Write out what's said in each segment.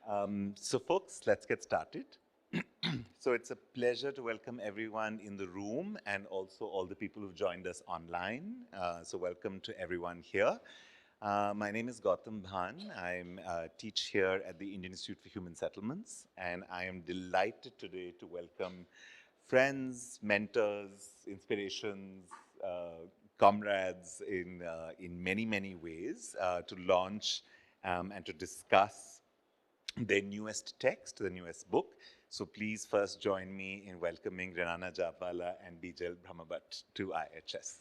So folks, let's get started. So it's a pleasure to welcome everyone in the room and also all the people who've joined us online. So welcome to everyone here. My name is Gautam Bhan. I teach here at the Indian Institute for Human Settlements, and I am delighted today to welcome friends, mentors, inspirations, comrades in many, many ways to launch and to discuss their newest text, the newest book. So please first join me in welcoming Renana, Jhabvala and Bijal Brahmbhatt to IIHS.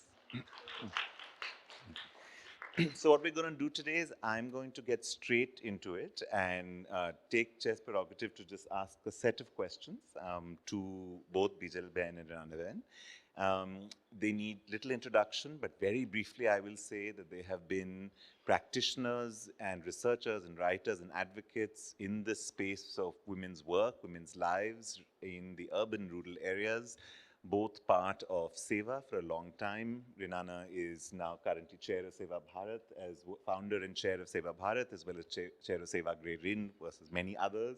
So what we're going to do today is I'm going to get straight into it and take chair's prerogative to just ask a set of questions to both Bijal Ben and Renana Ben. They need little introduction, but very briefly I will say that they have been practitioners and researchers and writers and advocates in the space of women's work, women's lives in the urban rural areas, both part of SEWA for a long time. Renana is now currently chair of SEWA Bharat, as founder and chair of SEWA Bharat, as well as chair of SEWA Grey Rin versus many others.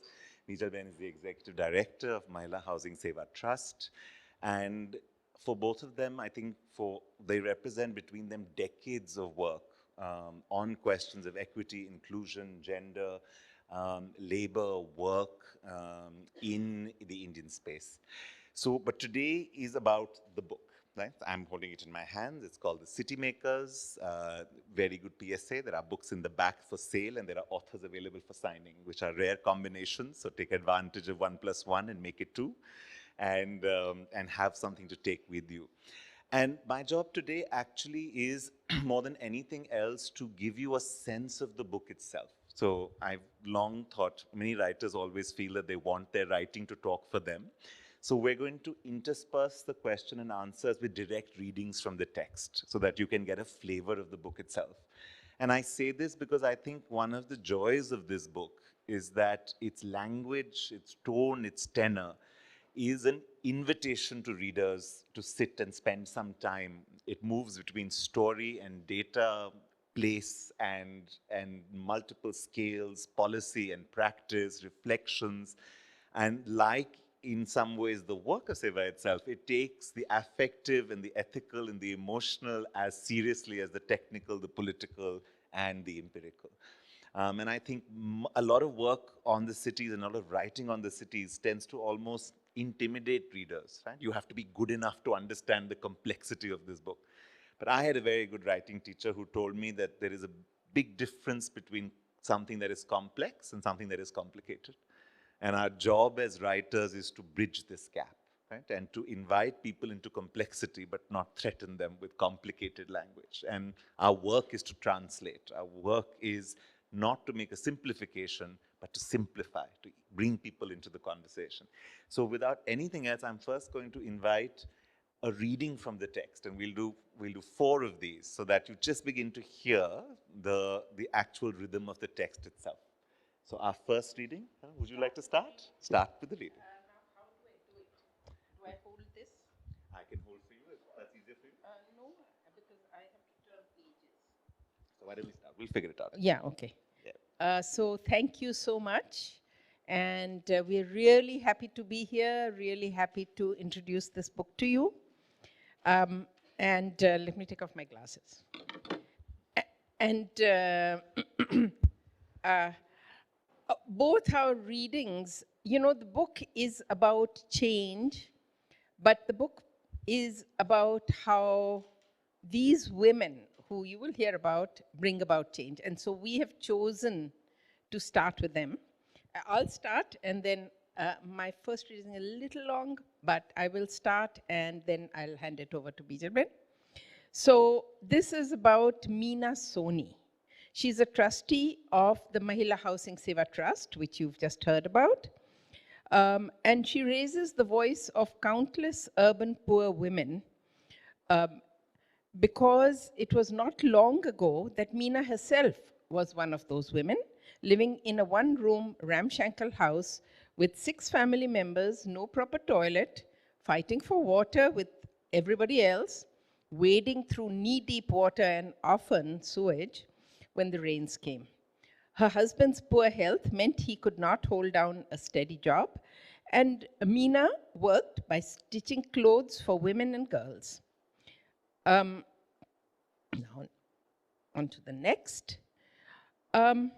Bijal Ben is the executive director of Mahila Housing SEWA Trust. And for both of them, I think they represent between them decades of work on questions of equity, inclusion, gender, labor, work in the Indian space. So, but today is about the book, right? I'm holding it in my hands. It's called The City Makers. Very good PSA. There are books in the back for sale, and there are authors available for signing, which are rare combinations. So take advantage of 1 + 1 and make it 2, and have something to take with you. And my job today actually is, more than anything else, to give you a sense of the book itself. So I've long thought, many writers always feel that they want their writing to talk for them. So we're going to intersperse the question and answers with direct readings from the text so that you can get a flavor of the book itself. And I say this because I think one of the joys of this book is that its language, its tone, its tenor is an invitation to readers to sit and spend some time. It moves between story and data, place and multiple scales, policy and practice, reflections. And like in some ways the work of SEWA itself, it takes the affective and the ethical and the emotional as seriously as the technical, the political, and the empirical. And I think a lot of work on the cities and a lot of writing on the cities tends to almost intimidate readers, right? You have to be good enough to understand the complexity of this book. But I had a very good writing teacher who told me that there is a big difference between something that is complex and something that is complicated. And our job as writers is to bridge this gap, right? And to invite people into complexity, but not threaten them with complicated language. And our work is to translate. Our work is not to make a simplification, but to simplify, to bring people into the conversation. So without anything else, I'm first going to invite a reading from the text, and we'll do 4 of these so that you just begin to hear the actual rhythm of the text itself. So our first reading, would you like to start? Start with the reading. Now, how do I do it? Do I hold this? I can hold for you if that's easier for you. No, because I have to turn pages. So why don't we start? We'll figure it out. Yeah, okay. Yeah. So thank you so much. And we're really happy to be here, really happy to introduce this book to you. And let me take off my glasses. And both our readings, the book is about change, but the book is about how these women, who you will hear about, bring about change. And so we have chosen to start with them. I'll start, and then my first reading is a little long, but I will start, and then I'll hand it over to Bijal Ben. So this is about Meena Soni. She's a trustee of the Mahila Housing SEWA Trust, which you've just heard about. And she raises the voice of countless urban poor women because it was not long ago that Meena herself was one of those women living in a 1-room ramshackle house with 6 family members, no proper toilet, fighting for water with everybody else, wading through knee-deep water and often sewage when the rains came. Her husband's poor health meant he could not hold down a steady job, and Meena worked by stitching clothes for women and girls. Now, on to the next. Sorry.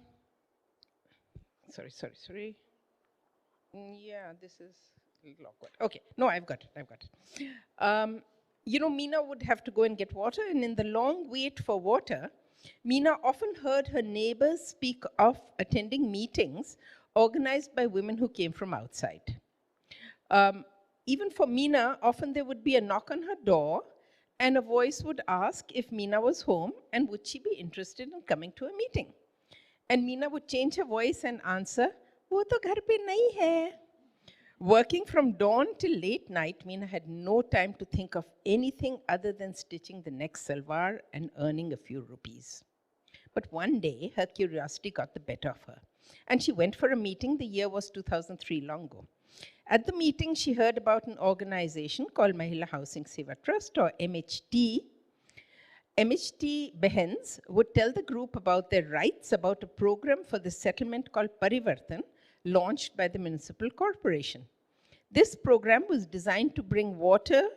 Yeah, this is a little awkward. Okay, no, I've got it. Meena would have to go and get water, and in the long wait for water, Meena often heard her neighbors speak of attending meetings organized by women who came from outside. Even for Meena, often there would be a knock on her door, and a voice would ask if Meena was home and would she be interested in coming to a meeting. And Meena would change her voice and answer, "वो तो घर पे नहीं है." Working from dawn till late night, Meena had no time to think of anything other than stitching the next salwar and earning a few rupees. But one day, her curiosity got the better of her, and she went for a meeting. The year was 2003, long ago. At the meeting, she heard about an organization called Mahila Housing SEWA Trust, or MHT. MHT Behens would tell the group about their rights about a program for the settlement called Parivartan, launched by the municipal corporation. This program was designed to bring water,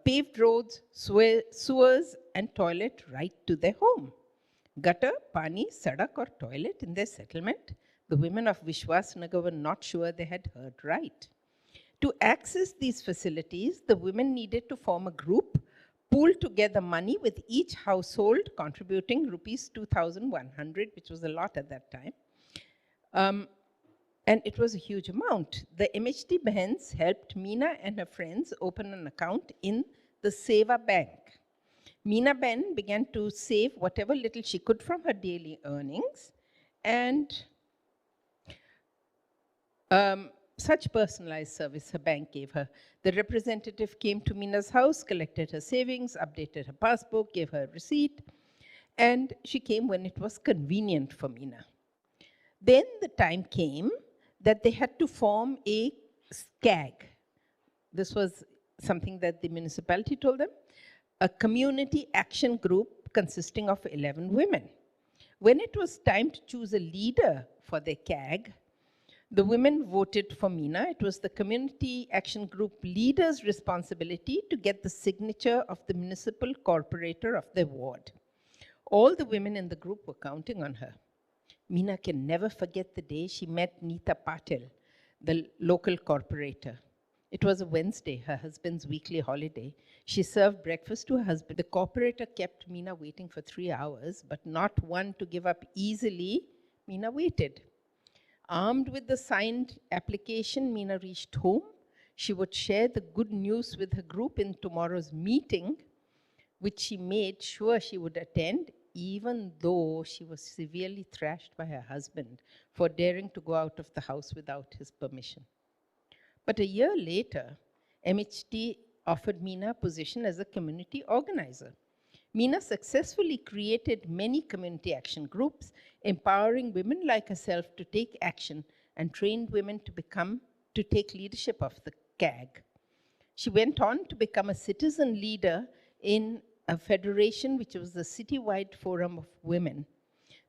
paved roads, sewers, and toilet right to their home. Gutter, pani, sadak, or toilet in their settlement. The women of Vishwasnagar were not sure they had heard right. To access these facilities, the women needed to form a group, pool together money, with each household contributing rupees 2,100, which was a lot at that time. And it was a huge amount. The MHT Behens helped Meena and her friends open an account in the Seva Bank. Meena Ben began to save whatever little she could from her daily earnings, and such personalized service her bank gave her. The representative came to Meena's house, collected her savings, updated her passbook, gave her a receipt, and she came when it was convenient for Meena. Then the time came that they had to form a SCAG. This was something that the municipality told them, a community action group consisting of 11 women. When it was time to choose a leader for their CAG, the women voted for Meena. It was the community action group leader's responsibility to get the signature of the municipal corporator of their ward. All the women in the group were counting on her. Meena can never forget the day she met Neeta Patil, the local corporator. It was a Wednesday, her husband's weekly holiday. She served breakfast to her husband. The corporator kept Meena waiting for 3 hours, but not one to give up easily. Meena waited. Armed with the signed application, Meena reached home. She would share the good news with her group in tomorrow's meeting, which she made sure she would attend, even though she was severely thrashed by her husband for daring to go out of the house without his permission. But a year later, MHT offered Meena a position as a community organizer. Meena successfully created many community action groups, empowering women like herself to take action, and trained women to take leadership of the CAG. She went on to become a citizen leader in a federation which was the citywide forum of women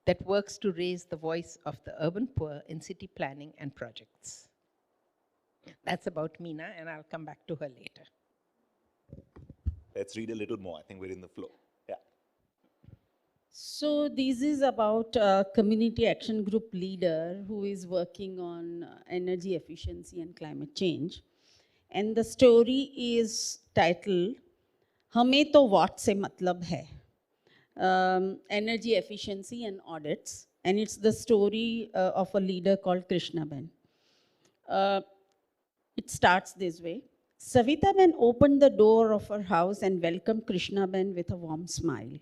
that works to raise the voice of the urban poor in city planning and projects. That's about Meena, and I'll come back to her later. Let's read a little more. I think we're in the flow. Yeah. So this is about a community action group leader who is working on energy efficiency and climate change. And the story is titled, हमें तो what से मतलब है, energy efficiency and audits. And it's the story of a leader called Krishna Ben. It starts this way. Savita Ben opened the door of her house and welcomed Krishna Ben with a warm smile.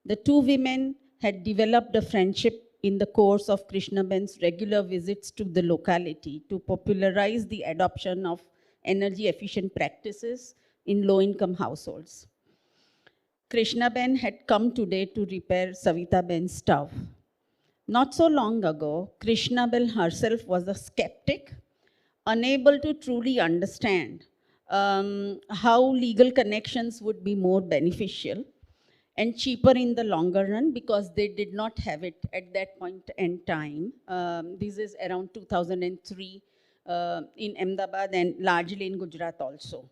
The two women had developed a friendship in the course of Krishna Ben's regular visits to the locality to popularize the adoption of energy efficient practices in low-income households. Krishna Ben had come today to repair Savita Ben's stove. Not so long ago, Krishna Ben herself was a skeptic, unable to truly understand how legal connections would be more beneficial. and cheaper in the longer run because they did not have it at that point in time. This is around 2003 in Ahmedabad and largely in Gujarat also.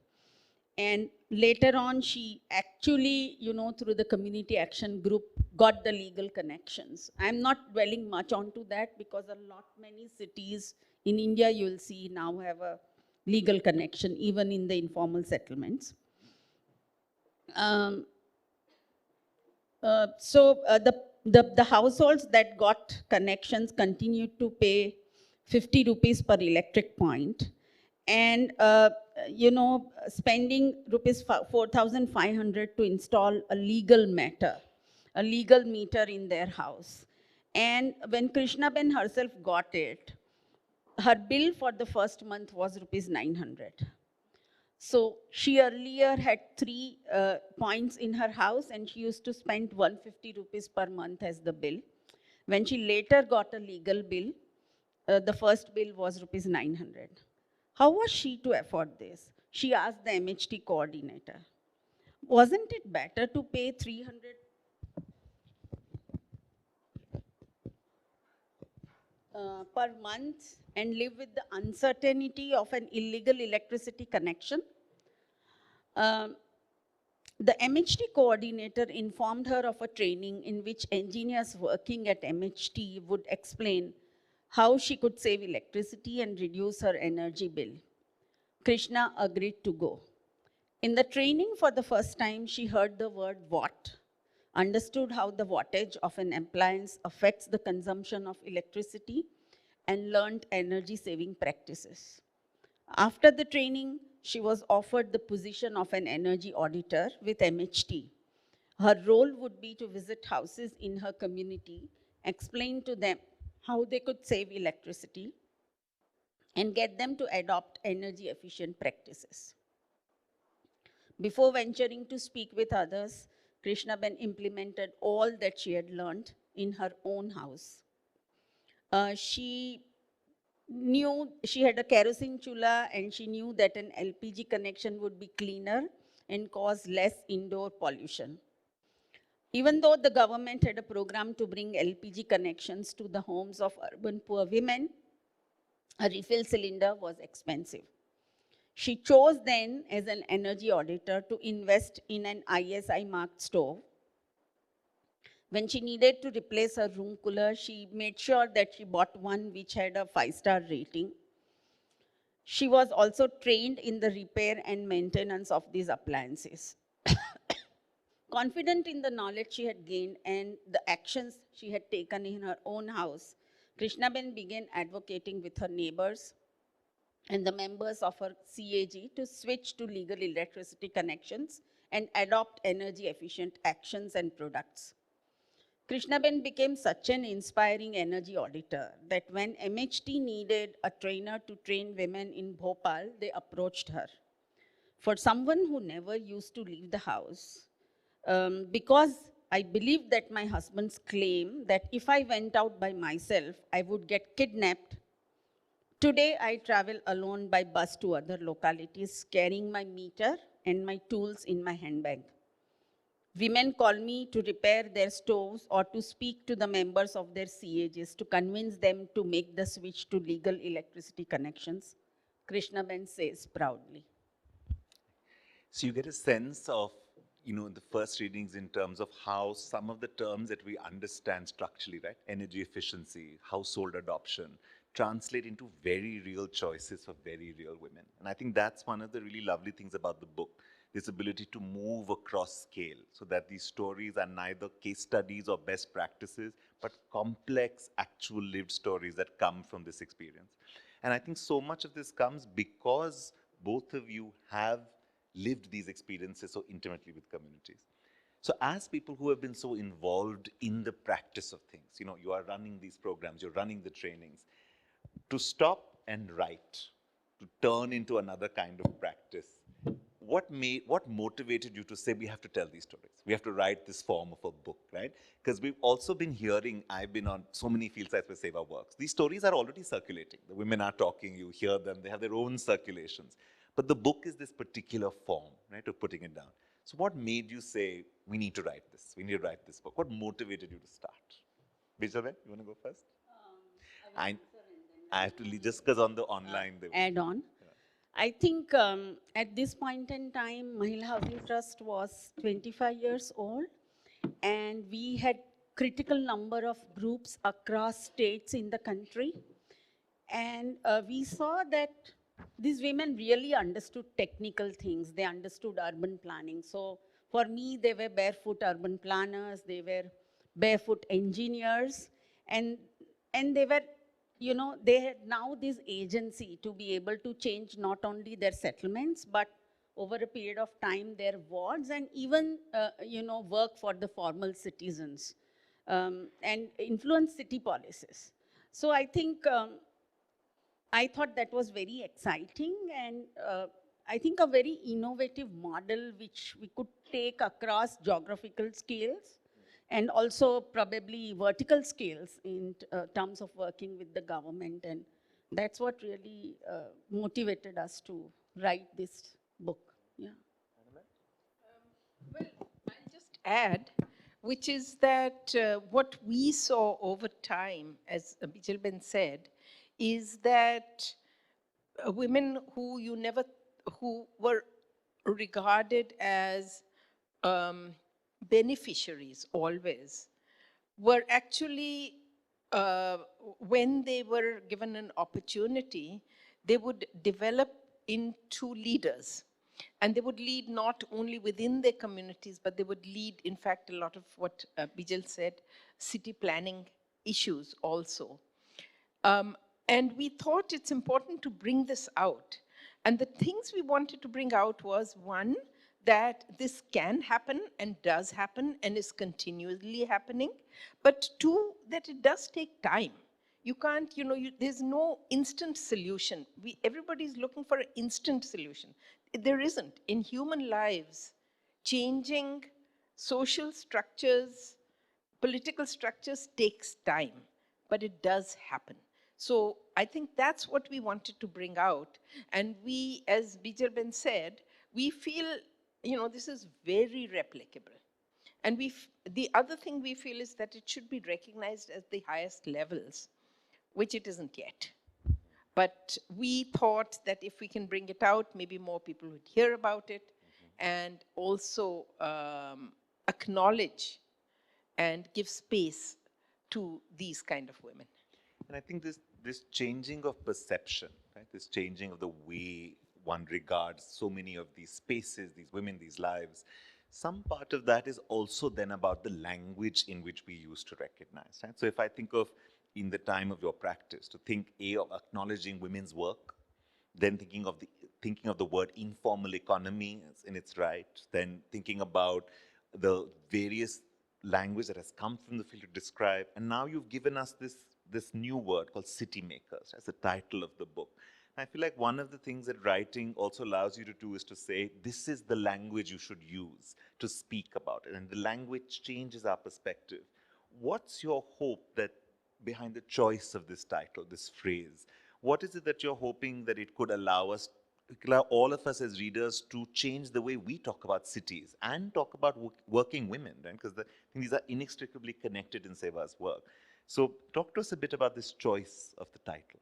And later on, she actually, through the community action group, got the legal connections. I'm not dwelling much onto that because many cities in India, you will see now have a legal connection, even in the informal settlements. The households that got connections continued to pay 50 rupees per electric point, and spending rupees 4,500 to install a legal meter in their house. And when Krishnaben herself got it, her bill for the first month was rupees 900. So she earlier had 3 points in her house and she used to spend 150 rupees per month as the bill. When she later got a legal bill, the first bill was rupees 900. How was she to afford this? She asked the MHT coordinator, wasn't it better to pay 300 per month and live with the uncertainty of an illegal electricity connection? The MHT coordinator informed her of a training in which engineers working at MHT would explain how she could save electricity and reduce her energy bill. Krishna agreed to go. In the training for the first time, she heard the word watt, understood how the wattage of an appliance affects the consumption of electricity, and learned energy saving practices. After the training, she was offered the position of an energy auditor with MHT. Her role would be to visit houses in her community, explain to them how they could save electricity, and get them to adopt energy efficient practices. Before venturing to speak with others, Krishnaben implemented all that she had learned in her own house. She knew she had a kerosene chula and she knew that an LPG connection would be cleaner and cause less indoor pollution. Even though the government had a program to bring LPG connections to the homes of urban poor women, a refill cylinder was expensive. She chose then, as an energy auditor, to invest in an ISI marked stove. When she needed to replace her room cooler, she made sure that she bought one which had a 5-star rating. She was also trained in the repair and maintenance of these appliances. Confident in the knowledge she had gained and the actions she had taken in her own house, Krishnaben began advocating with her neighbors and the members of her CAG to switch to legal electricity connections and adopt energy efficient actions and products. Krishnaben became such an inspiring energy auditor that when MHT needed a trainer to train women in Bhopal, they approached her. For someone who never used to leave the house, because I believed that my husband's claim that if I went out by myself, I would get kidnapped. Today, I travel alone by bus to other localities, carrying my meter and my tools in my handbag. Women call me to repair their stoves or to speak to the members of their CAGs to convince them to make the switch to legal electricity connections, Krishnaben says proudly. So you get a sense of, the first readings in terms of how some of the terms that we understand structurally, right? Energy efficiency, household adoption, translate into very real choices for very real women. And I think that's one of the really lovely things about the book, this ability to move across scale so that these stories are neither case studies or best practices, but complex, actual lived stories that come from this experience. And I think so much of this comes because both of you have lived these experiences so intimately with communities. So as people who have been so involved in the practice of things, you are running these programs, you're running the trainings, to stop and write, to turn into another kind of practice, what motivated you to say, we have to tell these stories, we have to write this form of a book, right? Because we've also been hearing, I've been on so many field sites where SEWA works, these stories are already circulating, the women are talking, you hear them, they have their own circulations. But the book is this particular form, right, of putting it down. So what made you say, we need to write this, we need to write this book? What motivated you to start? Bijal, you want to go first? I have to leave just because on the online. Add on. I think at this point in time, Mahila Housing Trust was 25 years old, and we had critical number of groups across states in the country. And we saw that these women really understood technical things. They understood urban planning. So for me, they were barefoot urban planners, they were barefoot engineers, and they were, you know, they had now this agency to be able to change not only their settlements, but over a period of time, their wards, and even, you know, work for the formal citizens and influence city policies. So I think I thought that was very exciting, and I think a very innovative model which we could take across geographical scales and also probably vertical scales in terms of working with the government. And that's what really motivated us to write this book. Yeah. Well, I'll just add, which is that what we saw over time, as Bijal Ben said, is that women who were regarded as beneficiaries always, were actually, when they were given an opportunity, they would develop into leaders. And they would lead not only within their communities, but they would lead, in fact, a lot of what Bijal said, city planning issues also. And we thought it's important to bring this out. And the things we wanted to bring out was, one, that this can happen and does happen and is continually happening. But two, that it does take time. You can't, you know, there's no instant solution. Everybody's looking for an instant solution. There isn't. In human lives, changing social structures, political structures takes time, but it does happen. So I think that's what we wanted to bring out. And we, as Bijal Ben said, we feel, you know, this is very replicable. And the other thing we feel is that it should be recognized at the highest levels, which it isn't yet. But we thought that if we can bring it out, maybe more people would hear about it, and also acknowledge and give space to these kind of women. And I think this changing of perception, right? This changing of the way one regards so many of these spaces, these women, these lives, some part of that is also then about the language in which we use to recognize, right? So if I think of, in the time of your practice, to think of acknowledging women's work, then thinking of the word informal economy in its right, then thinking about the various language that has come from the field to describe, and now you've given us this new word called city makers as the title of the book. And I feel like one of the things that writing also allows you to do is to say, this is the language you should use to speak about it, and the language changes our perspective. What's your hope that behind the choice of this title, this phrase? What is it that you're hoping that it could allow us, allow all of us as readers to change the way we talk about cities and talk about working women, right? Because these are inextricably connected in Sewa's work. So talk to us a bit about this choice of the title.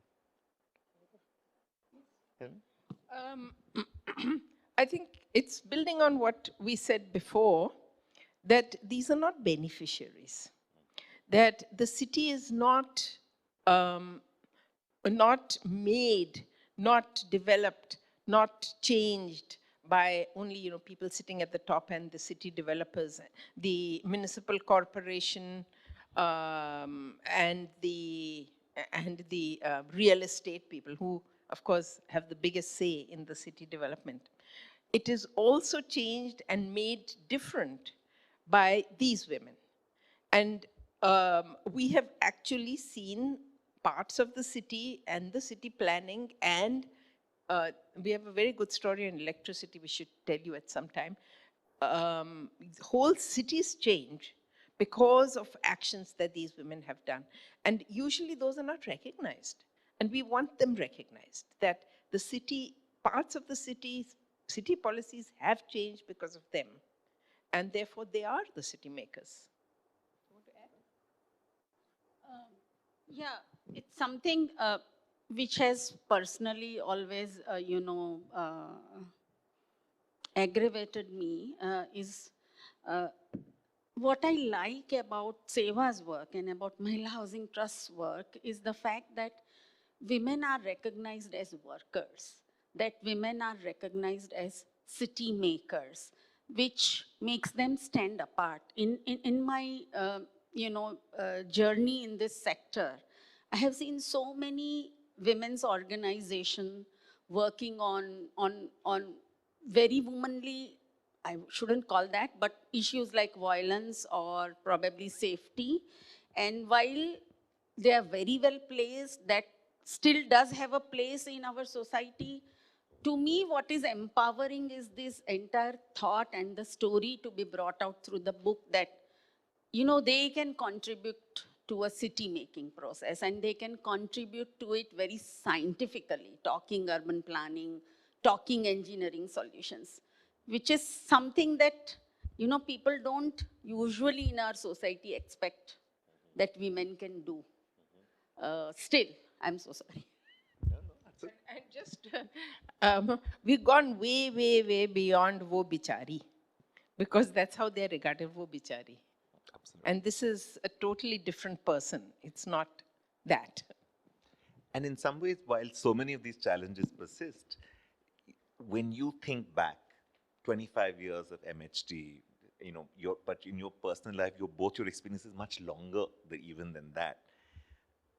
I think it's building on what we said before, that these are not beneficiaries, that the city is not made, not developed, not changed by only, you know, people sitting at the top and the city developers, the municipal corporation, and the real estate people, who of course have the biggest say in the city development. It is also changed and made different by these women. And we have actually seen parts of the city and the city planning, and we have a very good story on electricity we should tell you at some time. Whole cities change because of actions that these women have done. And usually those are not recognized. And we want them recognized, that the city, parts of the city policies have changed because of them. and therefore they are the city makers. Yeah, it's something which has personally always, aggravated me is what I like about Sewa's work and about Mahila Housing Trust's work is the fact that women are recognized as workers, that women are recognized as city makers, which makes them stand apart. In my journey in this sector, I have seen so many women's organizations working on very womanly, I shouldn't call that, but issues like violence or probably safety. And while they are very well placed, that still does have a place in our society. To me, what is empowering is this entire thought and the story to be brought out through the book that, they can contribute to a city making process and they can contribute to it very scientifically, talking urban planning, talking engineering solutions, which is something that, people don't usually in our society expect that women can do. Still, I'm so sorry. And just, we've gone way, way, way beyond wo bichari, because that's how they're regarded, wo bichari. Absolutely. And this is a totally different person. It's not that. And in some ways, while so many of these challenges persist, when you think back 25 years of MHT, but in your personal life, both your experiences much longer even than that.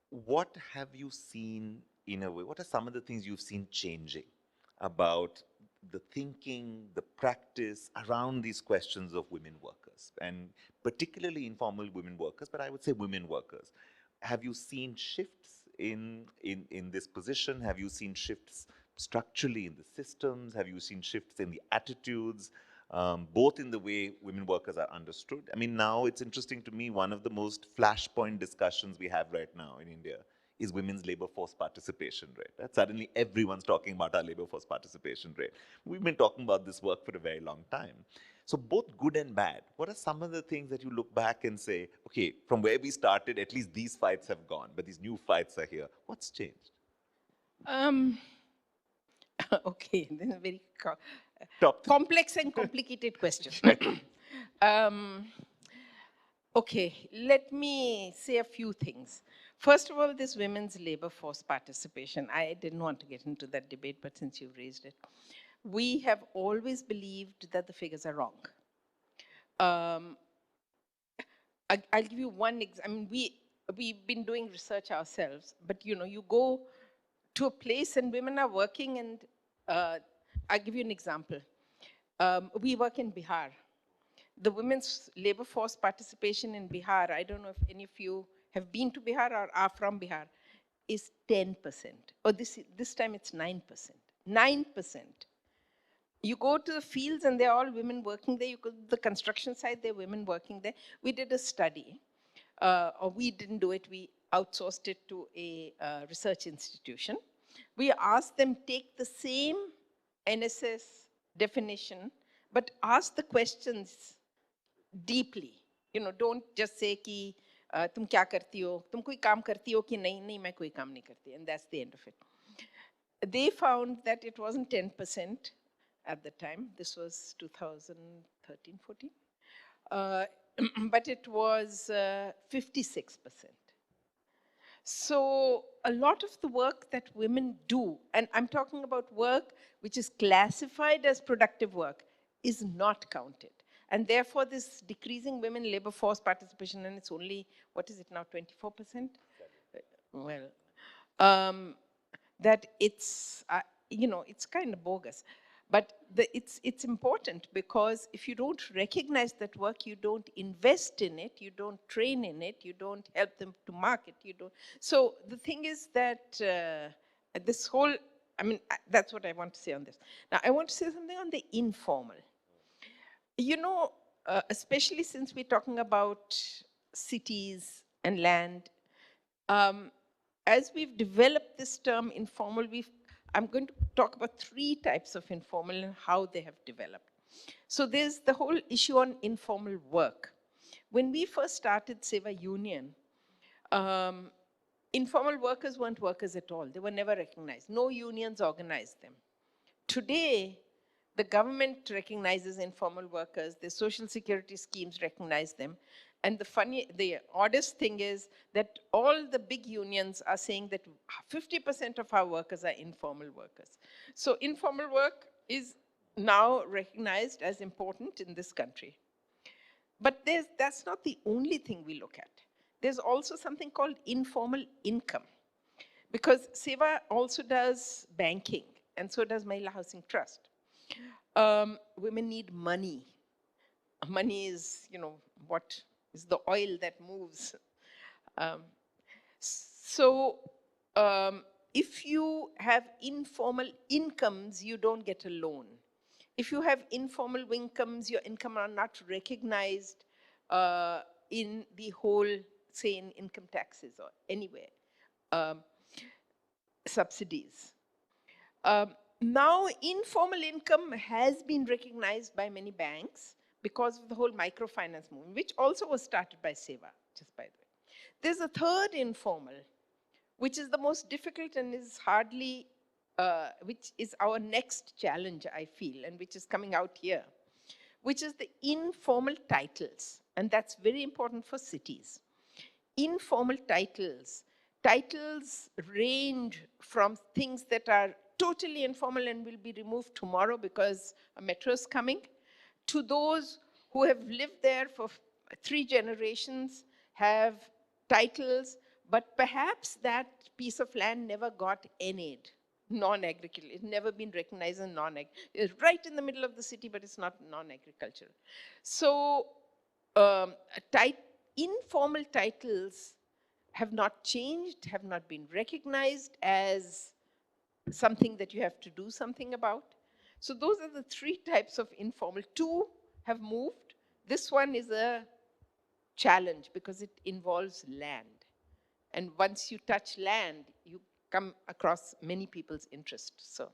What have you seen in a way? What are some of the things you've seen changing about the thinking, the practice around these questions of women workers, and particularly informal women workers, but I would say women workers? Have you seen shifts in this position? Have you seen shifts structurally in the systems? Have you seen shifts in the attitudes, both in the way women workers are understood? I mean, now it's interesting to me, one of the most flashpoint discussions we have right now in India is women's labor force participation rate. Right? Suddenly everyone's talking about our labor force participation rate. We've been talking about this work for a very long time. So both good and bad, what are some of the things that you look back and say, okay, from where we started, at least these fights have gone, but these new fights are here. What's changed? Okay, this is a very Top three. complex and complicated question. Okay, let me say a few things. First of all, this women's labor force participation. I didn't want to get into that debate, but since you've raised it, we have always believed that the figures are wrong. I'll give you one example. I mean, we've been doing research ourselves, but you go to a place and women are working, and I'll give you an example. We work in Bihar. The women's labor force participation in Bihar, I don't know if any of you have been to Bihar or are from Bihar, is 10%. Or this time it's 9%. 9%. You go to the fields and they're all women working there. You go to the construction site, there are women working there. We did a study, or we didn't do it, we outsourced it to a research institution. We asked them take the same NSS definition, but ask the questions deeply. Don't just say ki tum kya karti ho, tum koi kaam karti ho ki nahi, nahi main koi kaam nahi karti, and that's the end of it. They found that it wasn't 10% at the time. This was 2013, 14. But it was 56%. So a lot of the work that women do, and I'm talking about work which is classified as productive work, is not counted. And therefore, this decreasing women labor force participation, and it's only, what is it now, 24%? Well, that it's, it's kind of bogus. But it's important, because if you don't recognize that work, you don't invest in it, you don't train in it, you don't help them to market, you don't. So the thing is that this whole, that's what I want to say on this. Now, I want to say something on the informal. Especially since we're talking about cities and land, as we've developed this term informal, I'm going to talk about 3 types of informal and how they have developed. So there's the whole issue on informal work. When we first started Seva Union, informal workers weren't workers at all. They were never recognized. No unions organized them. Today, the government recognizes informal workers, the social security schemes recognize them. And the oddest thing is that all the big unions are saying that 50% of our workers are informal workers. So informal work is now recognized as important in this country. But that's not the only thing we look at. There's also something called informal income. Because Seva also does banking, and so does Mahila Housing Trust. Women need money. Money is, what is the oil that moves. If you have informal incomes, you don't get a loan. If you have informal incomes, your income are not recognized in the whole, say, in income taxes or anywhere. Subsidies. Now, informal income has been recognized by many banks because of the whole microfinance movement, which also was started by Seva, just by the way. There's a third informal, which is the most difficult and is hardly, which is our next challenge, I feel, and which is coming out here, which is the informal titles. And that's very important for cities. Informal titles range from things that are totally informal and will be removed tomorrow because a metro is coming, to those who have lived there for 3 generations, have titles, but perhaps that piece of land never got NA'd, non-agricultural. It's never been recognized as non-ag. It's right in the middle of the city, but it's not non-agricultural. So informal titles have not changed, have not been recognized as something that you have to do something about. So those are the 3 types of informal. 2 have moved. This one is a challenge because it involves land. And once you touch land, you come across many people's interests. So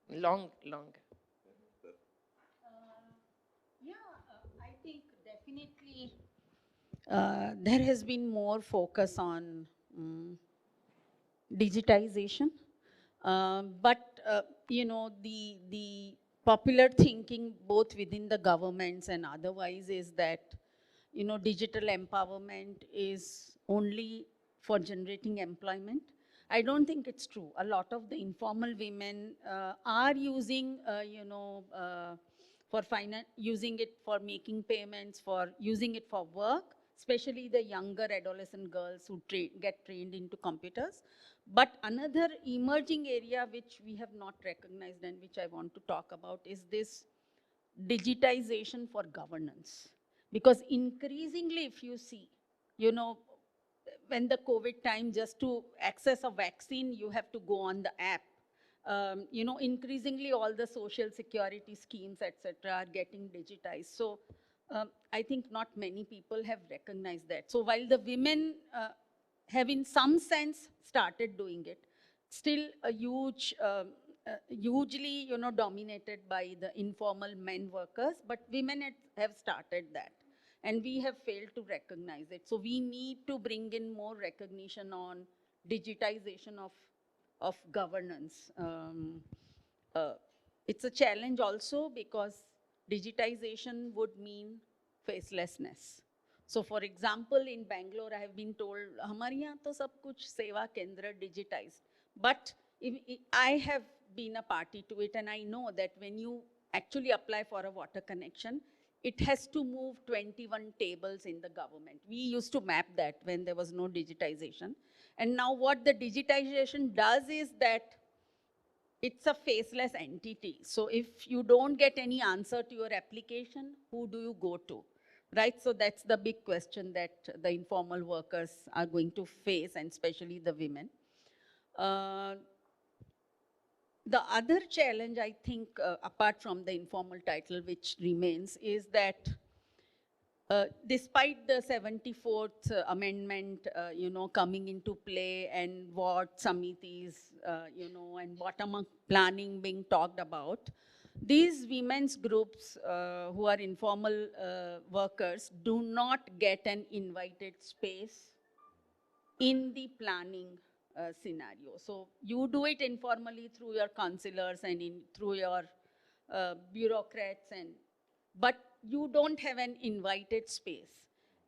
long. I think definitely there has been more focus on digitization. But the popular thinking both within the governments and otherwise is that digital empowerment is only for generating employment. I don't think it's true. A lot of the informal women are using using it for making payments, for using it for work, especially the younger adolescent girls who get trained into computers. But another emerging area which we have not recognized and which I want to talk about is this digitization for governance. Because increasingly, if you see, when the COVID time, just to access a vaccine, you have to go on the app. Increasingly all the social security schemes, etc., are getting digitized. So I think not many people have recognized that. So while the women have in some sense started doing it, still a hugely dominated by the informal men workers, but women have started that. And we have failed to recognize it. So we need to bring in more recognition on digitization of governance. It's a challenge also because digitization would mean facelessness. So for example, in Bangalore, I have been told, "Hamare yahan to sab kuch seva kendra digitized." But I have been a party to it, and I know that when you actually apply for a water connection, it has to move 21 tables in the government. We used to map that when there was no digitization. And now what the digitization does is that it's a faceless entity. So if you don't get any answer to your application, who do you go to? Right? So that's the big question that the informal workers are going to face, and especially the women. The other challenge, I think, apart from the informal title, which remains, is that despite the 74th amendment, coming into play, and what samitis, and bottom-up planning being talked about, These women's groups who are informal workers do not get an invited space in the planning scenario. So you do it informally through your counselors and through your bureaucrats, but you don't have an invited space.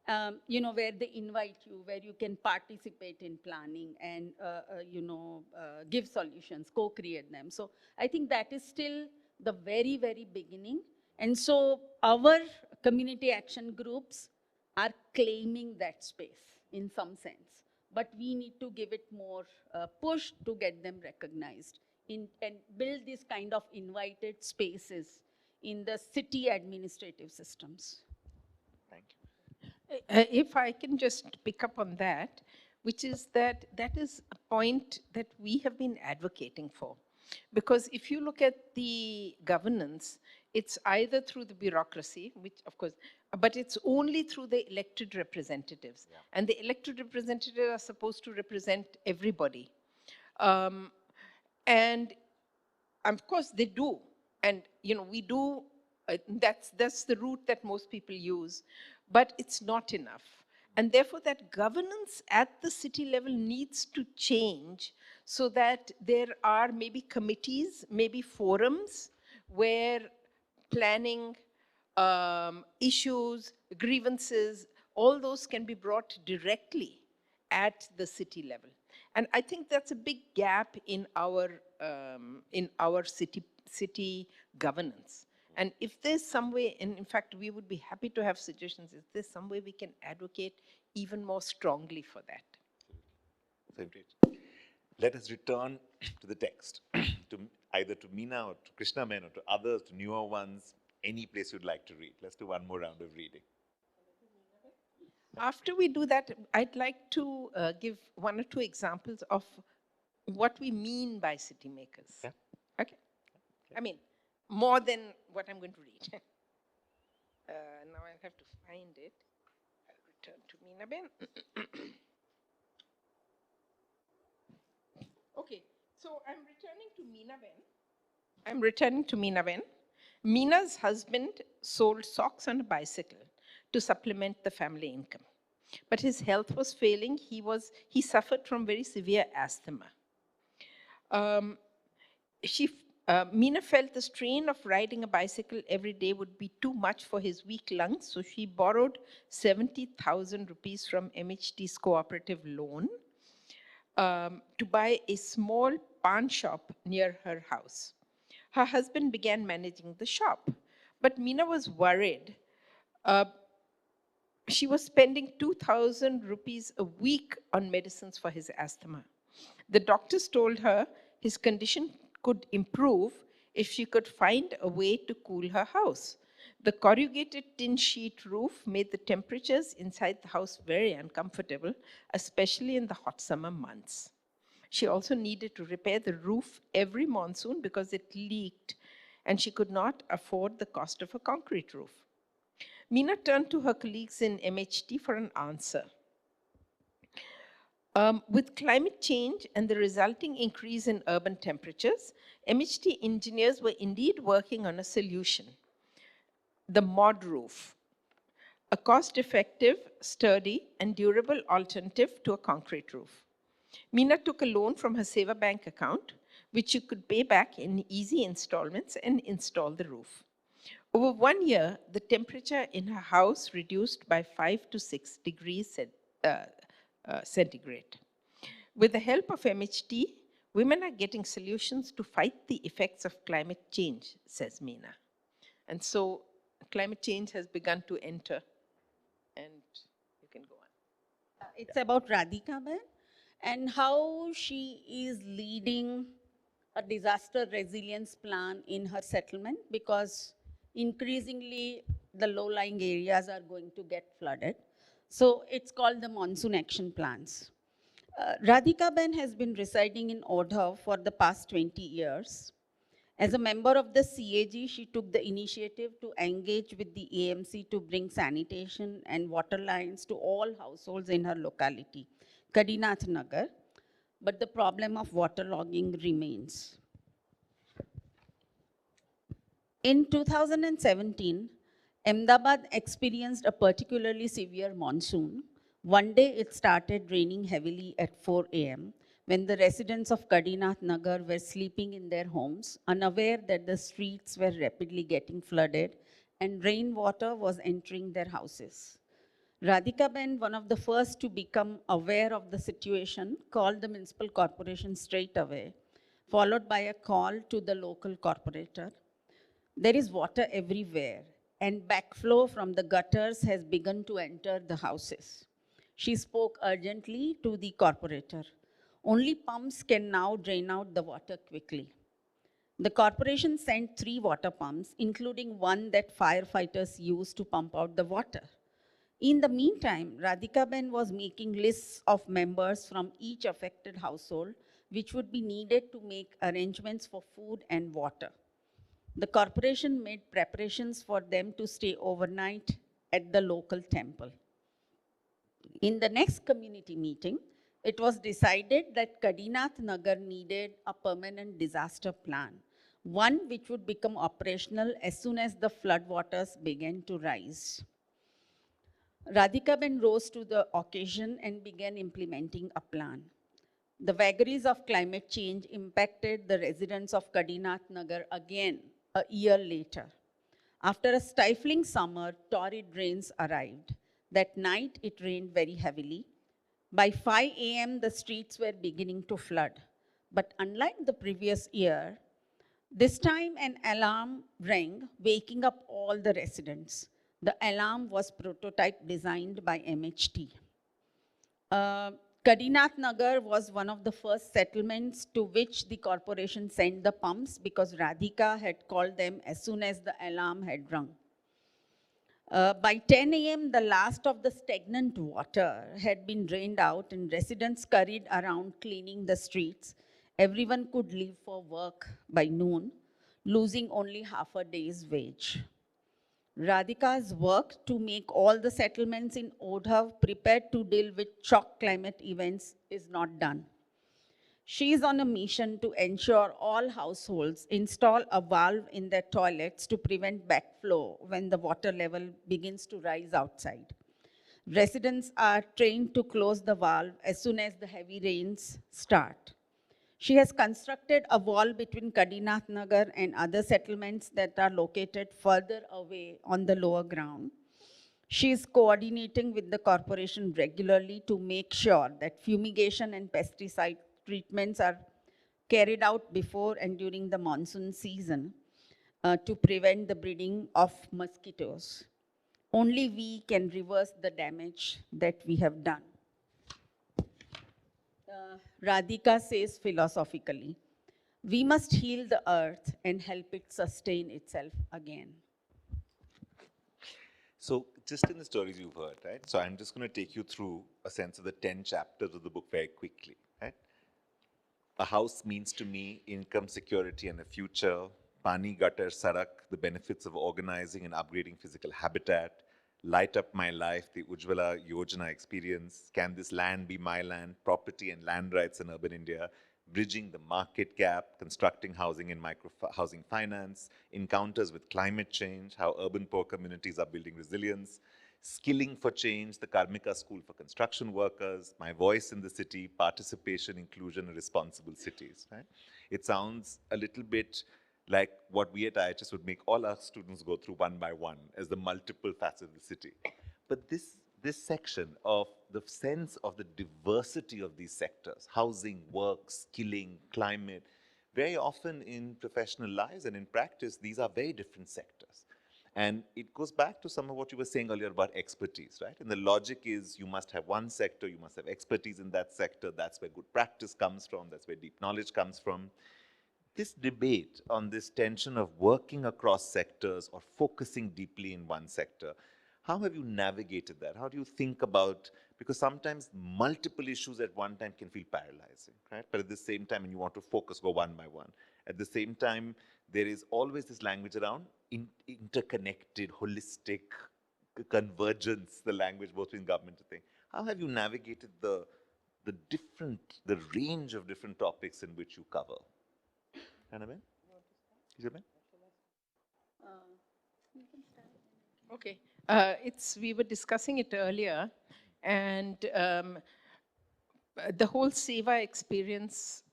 Where they invite you, where you can participate in planning and, give solutions, co-create them. So I think that is still the very, very beginning. And so our community action groups are claiming that space in some sense. But we need to give it more push to get them recognized and build these kind of invited spaces in the city administrative systems. Thank you. If I can just pick up on that, which is that is a point that we have been advocating for. Because if you look at the governance, it's either through the bureaucracy, which of course, but it's only through the elected representatives. Yeah. And the elected representatives are supposed to represent everybody. And of course they do. And we do, that's the route that most people use, but it's not enough. And therefore that governance at the city level needs to change so that there are maybe committees, maybe forums where planning, issues, grievances, all those can be brought directly at the city level. And I think that's a big gap in our city governance. And if there's some way, and in fact, we would be happy to have suggestions, if there's some way we can advocate even more strongly for that. So great. Let us return to the text, to either to Meena or to Krishna Ben or to others, to newer ones, any place you'd like to read. Let's do one more round of reading. After we do that, I'd like to give one or two examples of what we mean by city makers. Yeah. Okay. I mean, more than what I'm going to read. Now I'll have to find it. I'll return to Meena Ben. Okay, so I'm returning to Meena Ben. Meena's husband sold socks on a bicycle to supplement the family income. But his health was failing. He suffered from very severe asthma. Meena felt the strain of riding a bicycle every day would be too much for his weak lungs, so she borrowed 70,000 rupees from MHT's cooperative loan to buy a small pawn shop near her house. Her husband began managing the shop, but Meena was worried. She was spending 2,000 rupees a week on medicines for his asthma. The doctors told her his condition could improve if she could find a way to cool her house. The corrugated tin sheet roof made the temperatures inside the house very uncomfortable, especially in the hot summer months. She also needed to repair the roof every monsoon because it leaked, and she could not afford the cost of a concrete roof. Meena turned to her colleagues in MHT for an answer. With climate change and the resulting increase in urban temperatures, MHT engineers were indeed working on a solution, the mod roof, a cost-effective, sturdy, and durable alternative to a concrete roof. Meena took a loan from her SEWA bank account, which she could pay back in easy installments and install the roof. Over 1 year, the temperature in her house reduced by 5 to 6 degrees centigrade. With the help of MHT, women are getting solutions to fight the effects of climate change, says Meena. And so climate change has begun to enter, and you can go on. It's about Radhika Ben and how she is leading a disaster resilience plan in her settlement, because increasingly the low-lying areas are going to get flooded. So it's called the monsoon action plans. Radhika Ben has been residing in Odhav for the past 20 years. As a member of the CAG, she took the initiative to engage with the AMC to bring sanitation and water lines to all households in her locality, Kadinath Nagar, but the problem of waterlogging remains. In 2017, Ahmedabad experienced a particularly severe monsoon. One day it started raining heavily at 4 a.m. when the residents of Kadinath Nagar were sleeping in their homes, unaware that the streets were rapidly getting flooded and rainwater was entering their houses. Radhika Ben, one of the first to become aware of the situation, called the municipal corporation straight away, followed by a call to the local corporator. There is water everywhere, and backflow from the gutters has begun to enter the houses. She spoke urgently to the corporator. Only pumps can now drain out the water quickly. The corporation sent 3 water pumps, including one that firefighters used to pump out the water. In the meantime, Radhika Ben was making lists of members from each affected household, which would be needed to make arrangements for food and water. The corporation made preparations for them to stay overnight at the local temple. In the next community meeting, it was decided that Kadinath Nagar needed a permanent disaster plan, one which would become operational as soon as the floodwaters began to rise. Radhika Ben rose to the occasion and began implementing a plan. The vagaries of climate change impacted the residents of Kadinath Nagar again a year later. After a stifling summer, torrid rains arrived. That night, it rained very heavily. By 5 a.m., the streets were beginning to flood. But unlike the previous year, this time an alarm rang, waking up all the residents. The alarm was prototype designed by MHT. Kadinath Nagar was one of the first settlements to which the corporation sent the pumps because Radhika had called them as soon as the alarm had rung. By 10 a.m., the last of the stagnant water had been drained out and residents scurried around cleaning the streets. Everyone could leave for work by noon, losing only half a day's wage. Radhika's work to make all the settlements in Odhav prepared to deal with shock climate events is not done. She is on a mission to ensure all households install a valve in their toilets to prevent backflow when the water level begins to rise outside. Residents are trained to close the valve as soon as the heavy rains start. She has constructed a wall between Kadinath Nagar and other settlements that are located further away on the lower ground. She is coordinating with the corporation regularly to make sure that fumigation and pesticide treatments are carried out before and during the monsoon season to prevent the breeding of mosquitoes. Only we can reverse the damage that we have done. Radhika says philosophically, we must heal the earth and help it sustain itself again. So, just in the stories you've heard, right? So, I'm just going to take you through a sense of the 10 chapters of the book very quickly, right? A house means to me income security and a future. Pani, gutter, sarak, the benefits of organizing and upgrading physical habitat. Light up my life, the Ujjvala Yojana experience. Can this land be my land? Property and land rights in urban India. Bridging the market gap, constructing housing and micro housing finance, encounters with climate change, how urban poor communities are building resilience, skilling for change, the Karmika School for construction workers, my voice in the city, participation, inclusion, and responsible cities. Right? It sounds a little bit like what we at IIHS would make all our students go through one by one as the multiple facets of the city. But this section of the sense of the diversity of these sectors, housing, work, skilling, climate, very often in professional lives and in practice, these are very different sectors. And it goes back to some of what you were saying earlier about expertise, right? And the logic is you must have one sector, you must have expertise in that sector, that's where good practice comes from, that's where deep knowledge comes from. This debate on this tension of working across sectors or focusing deeply in one sector, how have you navigated that? How do you think about, because sometimes multiple issues at one time can feel paralyzing, right? But at the same time, when you want to focus, go one by one. At the same time, there is always this language around interconnected, holistic convergence, the language both in government and thing. How have you navigated the range of different topics in which you cover? Annabelle? Isabel? Okay. We were discussing it earlier, and the whole SEWA experience,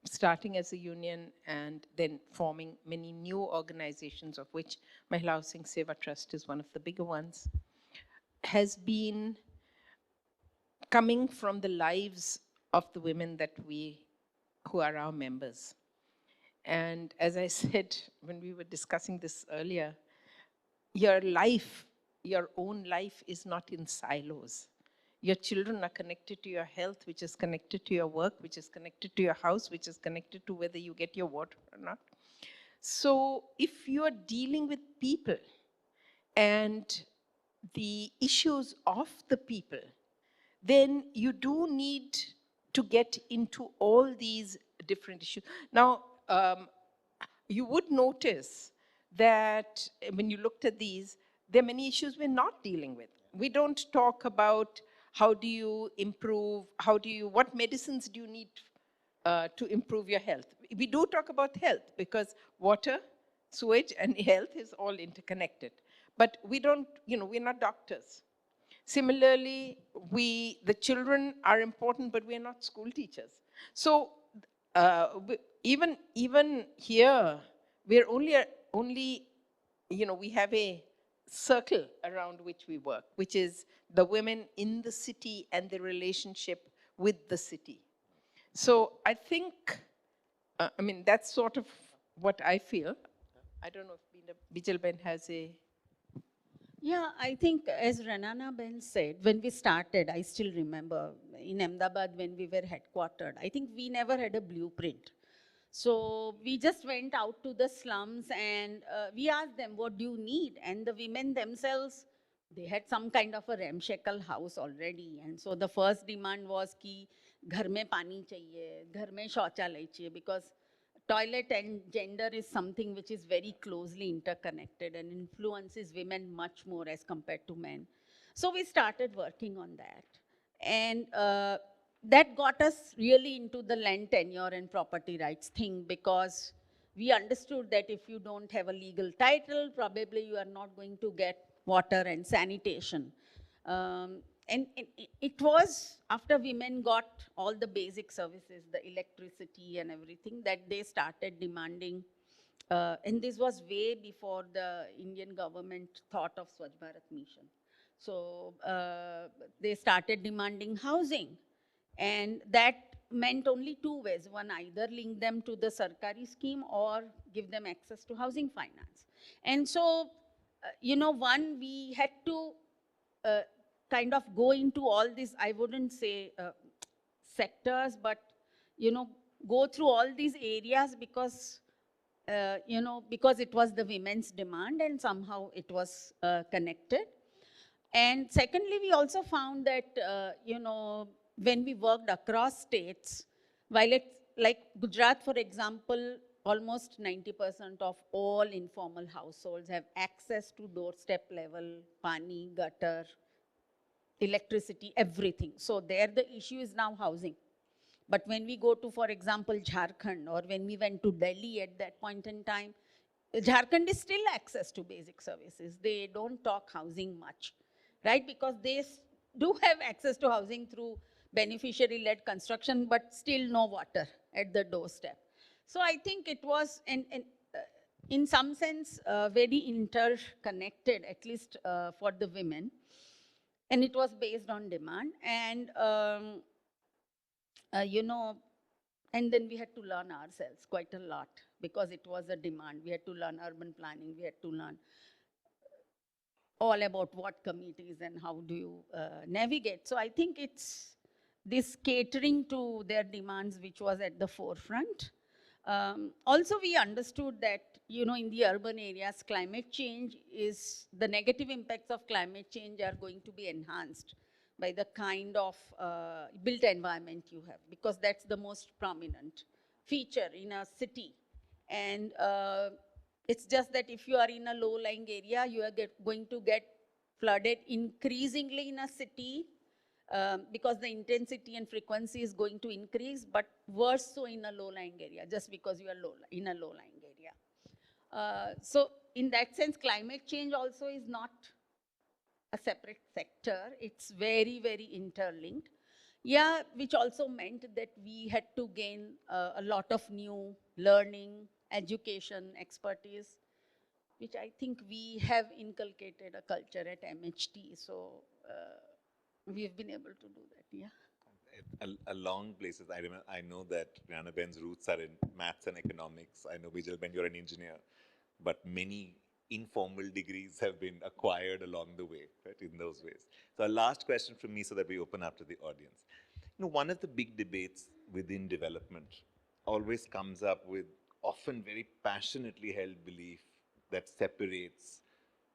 starting as a union and then forming many new organizations, of which Mahila Housing SEWA Trust is one of the bigger ones, has been coming from the lives of the women who are our members. And as I said when we were discussing this earlier, your life, your own life is not in silos. Your children are connected to your health, which is connected to your work, which is connected to your house, which is connected to whether you get your water or not. So if you are dealing with people and the issues of the people, then you do need to get into all these different issues. Now, you would notice that when you looked at these, there are many issues we're not dealing with. We don't talk about how do you improve, what medicines do you need to improve your health. We do talk about health because water, sewage, and health is all interconnected. But we don't, we're not doctors. Similarly, the children are important, but we're not school teachers. So even here, we're only, we have a circle around which we work, which is the women in the city and the relationship with the city. So I think, that's sort of what I feel. I don't know if Bijal Ben has a... Yeah, I think as Renana Ben said, when we started, I still remember in Ahmedabad when we were headquartered, I think we never had a blueprint. So we just went out to the slums and we asked them, what do you need? And the women themselves, they had some kind of a ramshackle house already. And so the first demand was ki ghar mein pani chahiye, ghar mein shauchalay chahiye, because toilet and gender is something which is very closely interconnected and influences women much more as compared to men. So we started working on that. And that got us really into the land tenure and property rights thing, because we understood that if you don't have a legal title, probably you are not going to get water and sanitation. And it was after women got all the basic services, the electricity and everything, that they started demanding, and this was way before the Indian government thought of Swachh Bharat Mission. So they started demanding housing, and that meant only two ways. One, either link them to the Sarkari scheme or give them access to housing finance. And so, one, we had to kind of go into all this, I wouldn't say sectors, but, go through all these areas because, because it was the women's demand and somehow it was connected. And secondly, we also found that, when we worked across states, while it's like Gujarat, for example, almost 90% of all informal households have access to doorstep level, pani, gutter, electricity, everything. So there the issue is now housing. But when we go to, for example, Jharkhand, or when we went to Delhi at that point in time, Jharkhand is still access to basic services. They don't talk housing much, right? Because they do have access to housing through beneficiary-led construction, but still no water at the doorstep. So I think it was, in some sense, very interconnected, at least for the women. And it was based on demand. And, and then we had to learn ourselves quite a lot because it was a demand. We had to learn urban planning. We had to learn all about what committees and how do you navigate. So I think it's this catering to their demands which was at the forefront. Also, we understood that, in the urban areas, climate change is, the negative impacts of climate change are going to be enhanced by the kind of built environment you have, because that's the most prominent feature in a city. And it's just that if you are in a low-lying area, you are going to get flooded increasingly in a city, because the intensity and frequency is going to increase, but worse so in a low-lying area, just because you are in a low-lying area. So in that sense, climate change also is not a separate sector. It's very, very interlinked. Yeah, which also meant that we had to gain a lot of new learning, education, expertise, which I think we have inculcated a culture at MHT. So we've been able to do that, yeah. Along places, I know that Renana Ben's roots are in maths and economics. I know Bijal Ben, you're an engineer, but many informal degrees have been acquired along the way, right, in those ways. So a last question from me so that we open up to the audience. You know, one of the big debates within development always comes up with often very passionately held belief that separates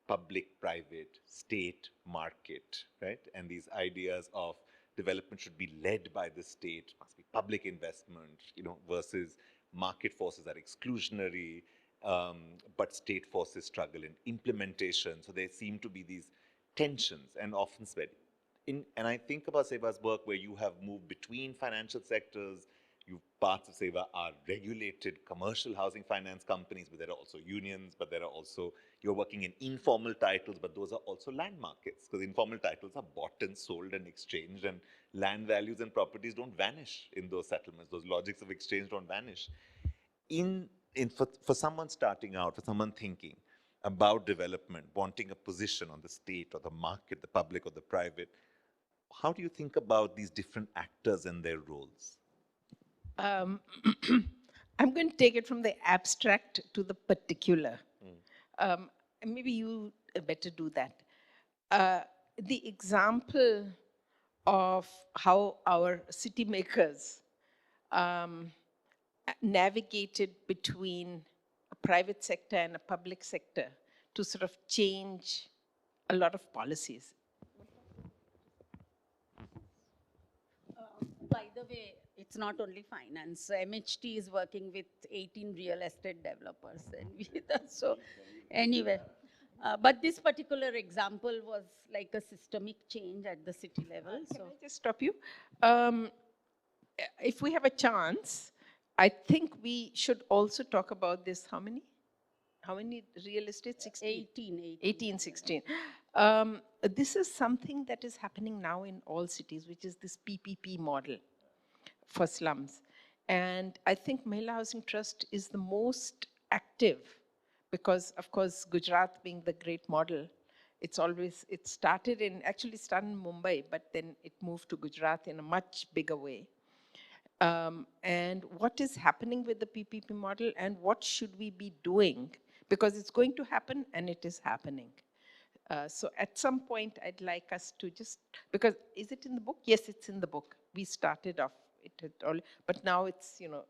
public, private, state, market, right? And these ideas of development should be led by the state, must be public investment, you know, versus market forces are exclusionary, but state forces struggle in implementation. So there seem to be these tensions and often spread. And I think about Seva's work where you have moved between financial sectors. Parts of SEWA are regulated commercial housing finance companies, but there are also unions, but there are also, you're working in informal titles, but those are also land markets, because informal titles are bought and sold and exchanged, and land values and properties don't vanish in those settlements. Those logics of exchange don't vanish. For someone starting out, for someone thinking about development, wanting a position on the state or the market, the public or the private, how do you think about these different actors and their roles? I'm going to take it from the abstract to the particular. Maybe you better do that. The example of how our city makers navigated between a private sector and a public sector to sort of change a lot of policies. By the way, it's not only finance. MHT is working with 18 real estate developers. So anyway, but this particular example was like a systemic change at the city level. Can I just stop you? If we have a chance, I think we should also talk about this. How many real estate? 16? 18, 16. This is something that is happening now in all cities, which is this PPP model for slums. And I think Mahila Housing Trust is the most active because, of course, Gujarat being the great model, it started in Mumbai, but then it moved to Gujarat in a much bigger way. And what is happening with the PPP model and what should we be doing? Because it's going to happen and it is happening. So at some point, I'd like us to just, because is it in the book? Yes, it's in the book. We started off it all, but now it's, you know,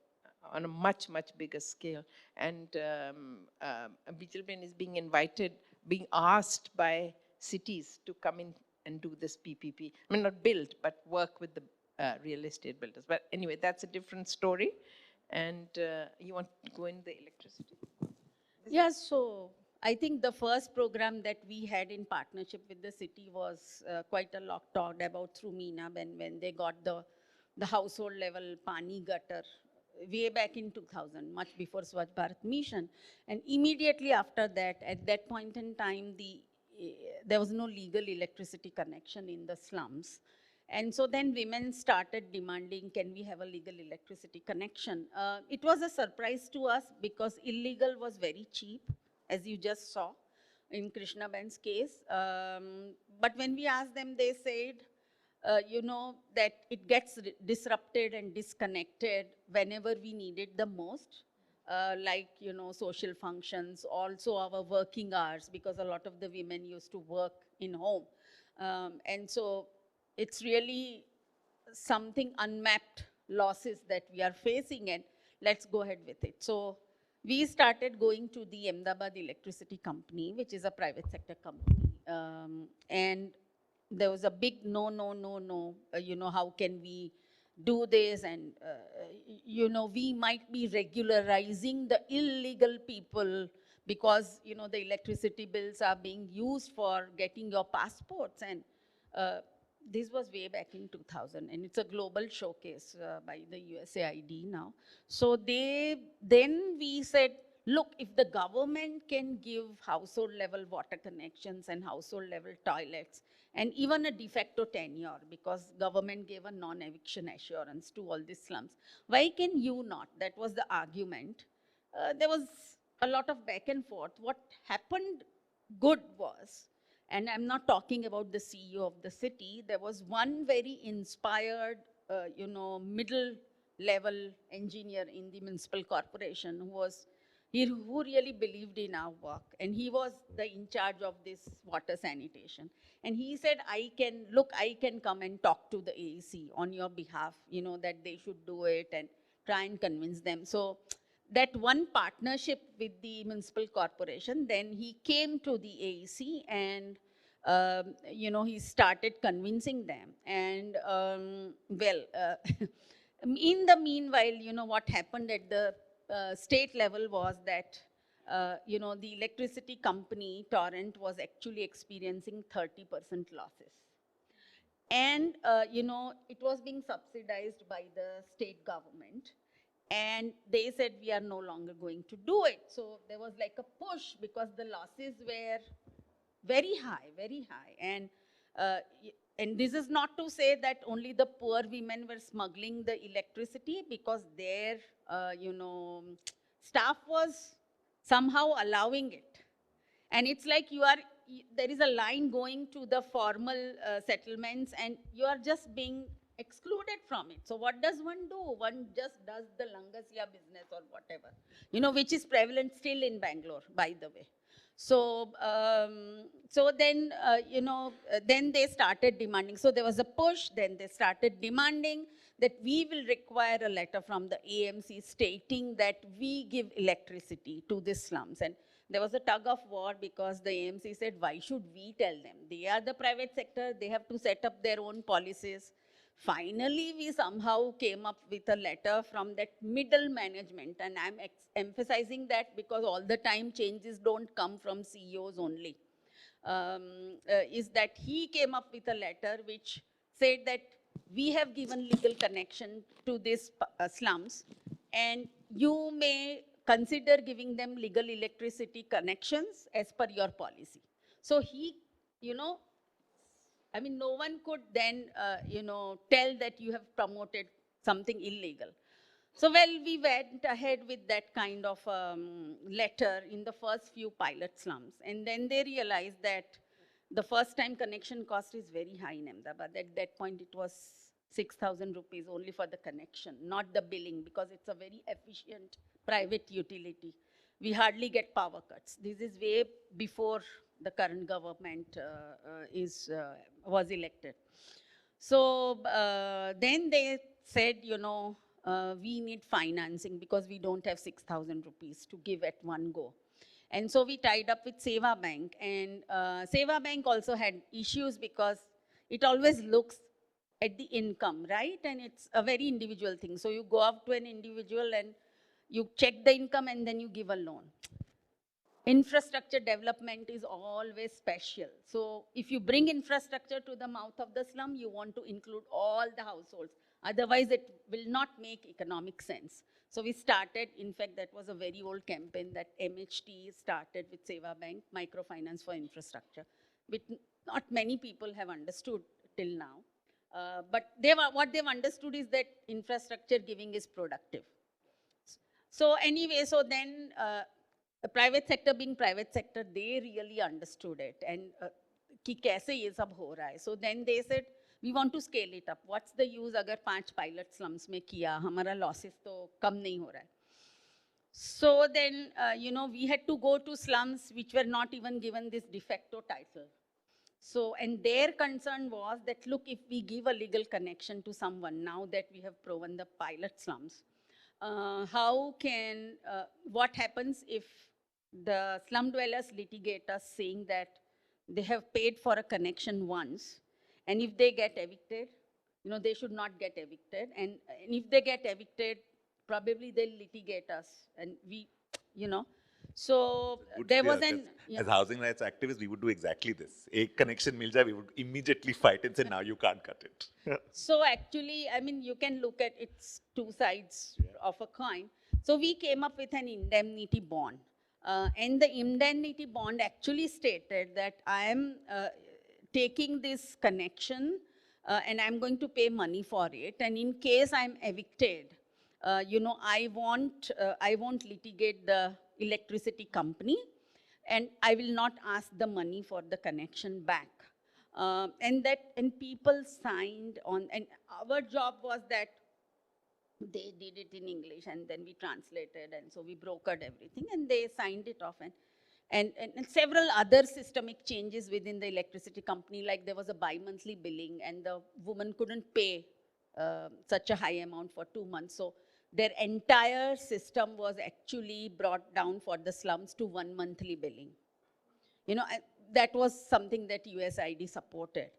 on a much, much bigger scale. And Bijal Ben is being invited, being asked by cities to come in and do this PPP. I mean, not build, but work with the real estate builders. But anyway, that's a different story. And you want to go in the electricity? Yeah, so I think the first program that we had in partnership with the city was quite a lot talked about through Meena when they got the household level Pani gutter way back in 2000, much before Swachh Bharat Mission. And immediately after that, at that point in time, there was no legal electricity connection in the slums. And so then women started demanding, can we have a legal electricity connection? It was a surprise to us because illegal was very cheap, as you just saw in Krishna Ben's case. But when we asked them, they said, you know, that it gets disrupted and disconnected whenever we need it the most, like, you know, social functions, also our working hours, because a lot of the women used to work in home. And so it's really something unmapped losses that we are facing, and let's go ahead with it. So we started going to the Ahmedabad Electricity Company, which is a private sector company. And there was a big no, you know, how can we do this? And, you know, we might be regularizing the illegal people because, you know, the electricity bills are being used for getting your passports. And this was way back in 2000, and it's a global showcase by the USAID now. So then we said, look, if the government can give household level water connections and household level toilets, and even a de facto tenure, because government gave a non-eviction assurance to all these slums, why can you not? That was the argument. There was a lot of back and forth. What happened good was, and I'm not talking about the CEO of the city, there was one very inspired, middle level engineer in the municipal corporation who really believed in our work. And he was in charge of this water sanitation. And he said, I can come and talk to the AEC on your behalf, that they should do it and try and convince them. So that one partnership with the municipal corporation, then he came to the AEC and he started convincing them. And in the meanwhile, what happened at the state level was that, the electricity company, Torrent, was actually experiencing 30% losses. And, it was being subsidized by the state government. And they said, we are no longer going to do it. So there was like a push because the losses were very high, very high. And this is not to say that only the poor women were smuggling the electricity, because their, staff was somehow allowing it. And it's like there is a line going to the formal settlements and you are just being excluded from it. So what does one do? One just does the Langasya business or whatever, which is prevalent still in Bangalore, by the way. So, then, then they started demanding. So there was a push, then they started demanding that we will require a letter from the AMC stating that we give electricity to these slums. And there was a tug of war because the AMC said, why should we tell them? They are the private sector, they have to set up their own policies. Finally, we somehow came up with a letter from that middle management, and I'm emphasizing that because all the time changes don't come from CEOs only. Is that he came up with a letter which said that we have given legal connection to these slums, and you may consider giving them legal electricity connections as per your policy. So he, no one could then, tell that you have promoted something illegal. So, we went ahead with that kind of letter in the first few pilot slums. And then they realized that the first time connection cost is very high in Ahmedabad. At that point, it was 6,000 rupees only for the connection, not the billing, because it's a very efficient private utility. We hardly get power cuts. This is way before the current government was elected. So then they said, we need financing because we don't have 6,000 rupees to give at one go. And so we tied up with SEWA Bank, and SEWA Bank also had issues because it always looks at the income, right? And it's a very individual thing. So you go up to an individual and you check the income and then you give a loan. Infrastructure development is always special. So if you bring infrastructure to the mouth of the slum, you want to include all the households. Otherwise, it will not make economic sense. So we started, in fact, that was a very old campaign that MHT started with SEWA Bank, microfinance for infrastructure, which not many people have understood till now. But what they've understood is that infrastructure giving is productive. So anyway, so then the private sector being private sector, they really understood it and कि कैसे ये सब हो रहा है. So then they said, we want to scale it up. What's the use अगर 5 pilot slums में किया, हमारा losses तो कम नहीं हो रहा है. So then, we had to go to slums which were not even given this de facto title. So, and their concern was that, look, if we give a legal connection to someone, now that we have proven the pilot slums, what happens if the slum dwellers litigate us saying that they have paid for a connection once, and if they get evicted, they should not get evicted. And if they get evicted, probably they'll litigate us. And we, So there was an... As housing rights activists, we would do exactly this. A connection mil jaye, we would immediately fight and say, now you can't cut it. So actually, you can look at it's two sides of a coin. So we came up with an indemnity bond. And the indemnity bond actually stated that I am taking this connection and I'm going to pay money for it. And in case I'm evicted, I won't litigate the electricity company, and I will not ask the money for the connection back. And people signed on, and our job was that they did it in English and then we translated, and so we brokered everything and they signed it off. And several other systemic changes within the electricity company, like there was a bi-monthly billing and the woman couldn't pay such a high amount for 2 months. So their entire system was actually brought down for the slums to 1 monthly billing. That was something that USID supported.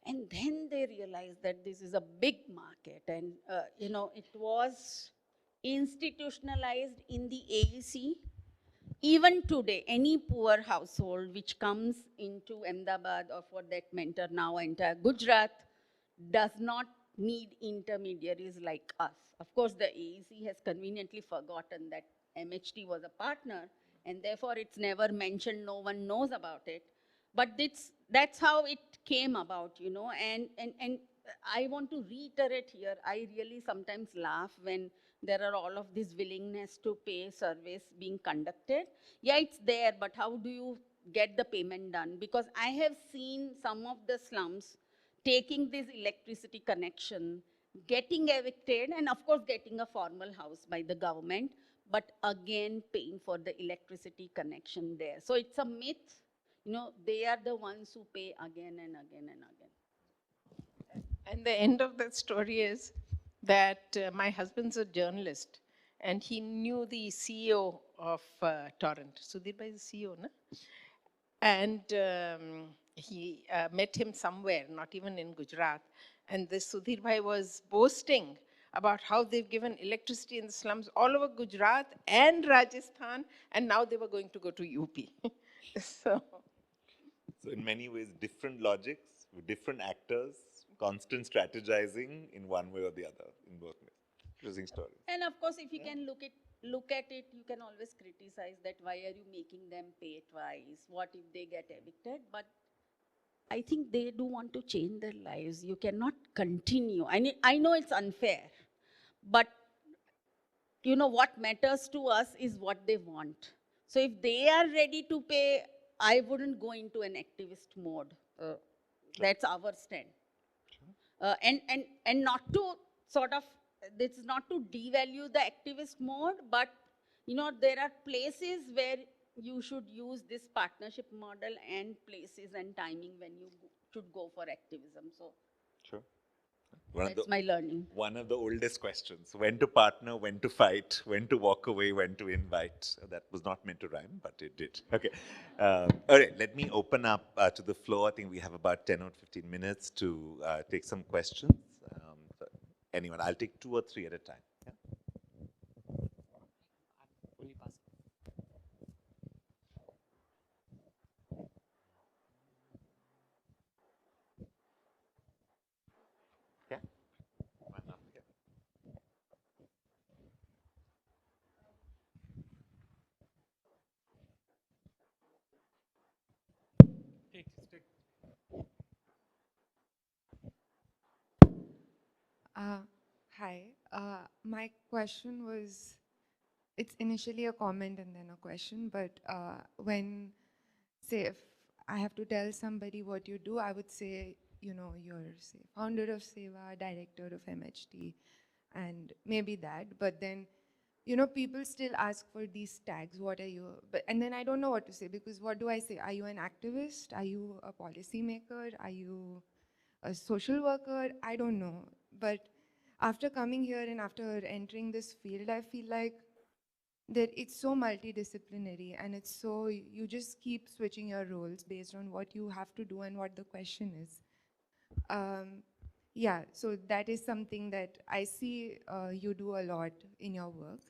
And then they realized that this is a big market, and it was institutionalized in the AEC. Even today, any poor household which comes into Ahmedabad, or for that matter now entire Gujarat, does not need intermediaries like us. Of course, the AEC has conveniently forgotten that MHT was a partner, and therefore it's never mentioned, no one knows about it. But that's how it came about, and I want to reiterate here, I really sometimes laugh when there are all of this willingness to pay surveys being conducted. Yeah, it's there, but how do you get the payment done? Because I have seen some of the slums taking this electricity connection, getting evicted, and of course getting a formal house by the government, but again paying for the electricity connection there. So it's a myth. They are the ones who pay again and again and again. And the end of that story is that my husband's a journalist, and he knew the CEO of Torrent. Sudhir Bhai is the CEO, no? And he met him somewhere, not even in Gujarat. And this Sudhir Bhai was boasting about how they've given electricity in the slums all over Gujarat and Rajasthan, and now they were going to go to UP. So in many ways, different logics, with different actors, constant strategizing in one way or the other, in both ways. Interesting story. And of course, if you can look at it, you can always criticize that why are you making them pay twice? What if they get evicted? But I think they do want to change their lives. You cannot continue. I know it's unfair, but what matters to us is what they want. So if they are ready to pay, I wouldn't go into an activist mode. That's our stand. And not to sort of, this is not to devalue the activist mode, but there are places where you should use this partnership model, and places and timing when you should go for activism. So sure. That's my learning. One of the oldest questions: when to partner, when to fight, when to walk away, when to invite. That was not meant to rhyme, but it did. Okay. All right, let me open up to the floor. I think we have about 10 or 15 minutes to take some questions. Anyone, I'll take 2 or 3 at a time. Yeah? Yeah? One up here. Hi. My question was, it's initially a comment and then a question, but when, say, if I have to tell somebody what you do, I would say, you're, say, founder of SEWA, director of MHT, and maybe that, but then, people still ask for these tags, what are you, and then I don't know what to say, because what do I say? Are you an activist? Are you a policymaker? Are you a social worker? I don't know. But after coming here and after entering this field, I feel like that it's so multidisciplinary, and it's so, you just keep switching your roles based on what you have to do and what the question is. Yeah, so that is something that I see you do a lot in your work.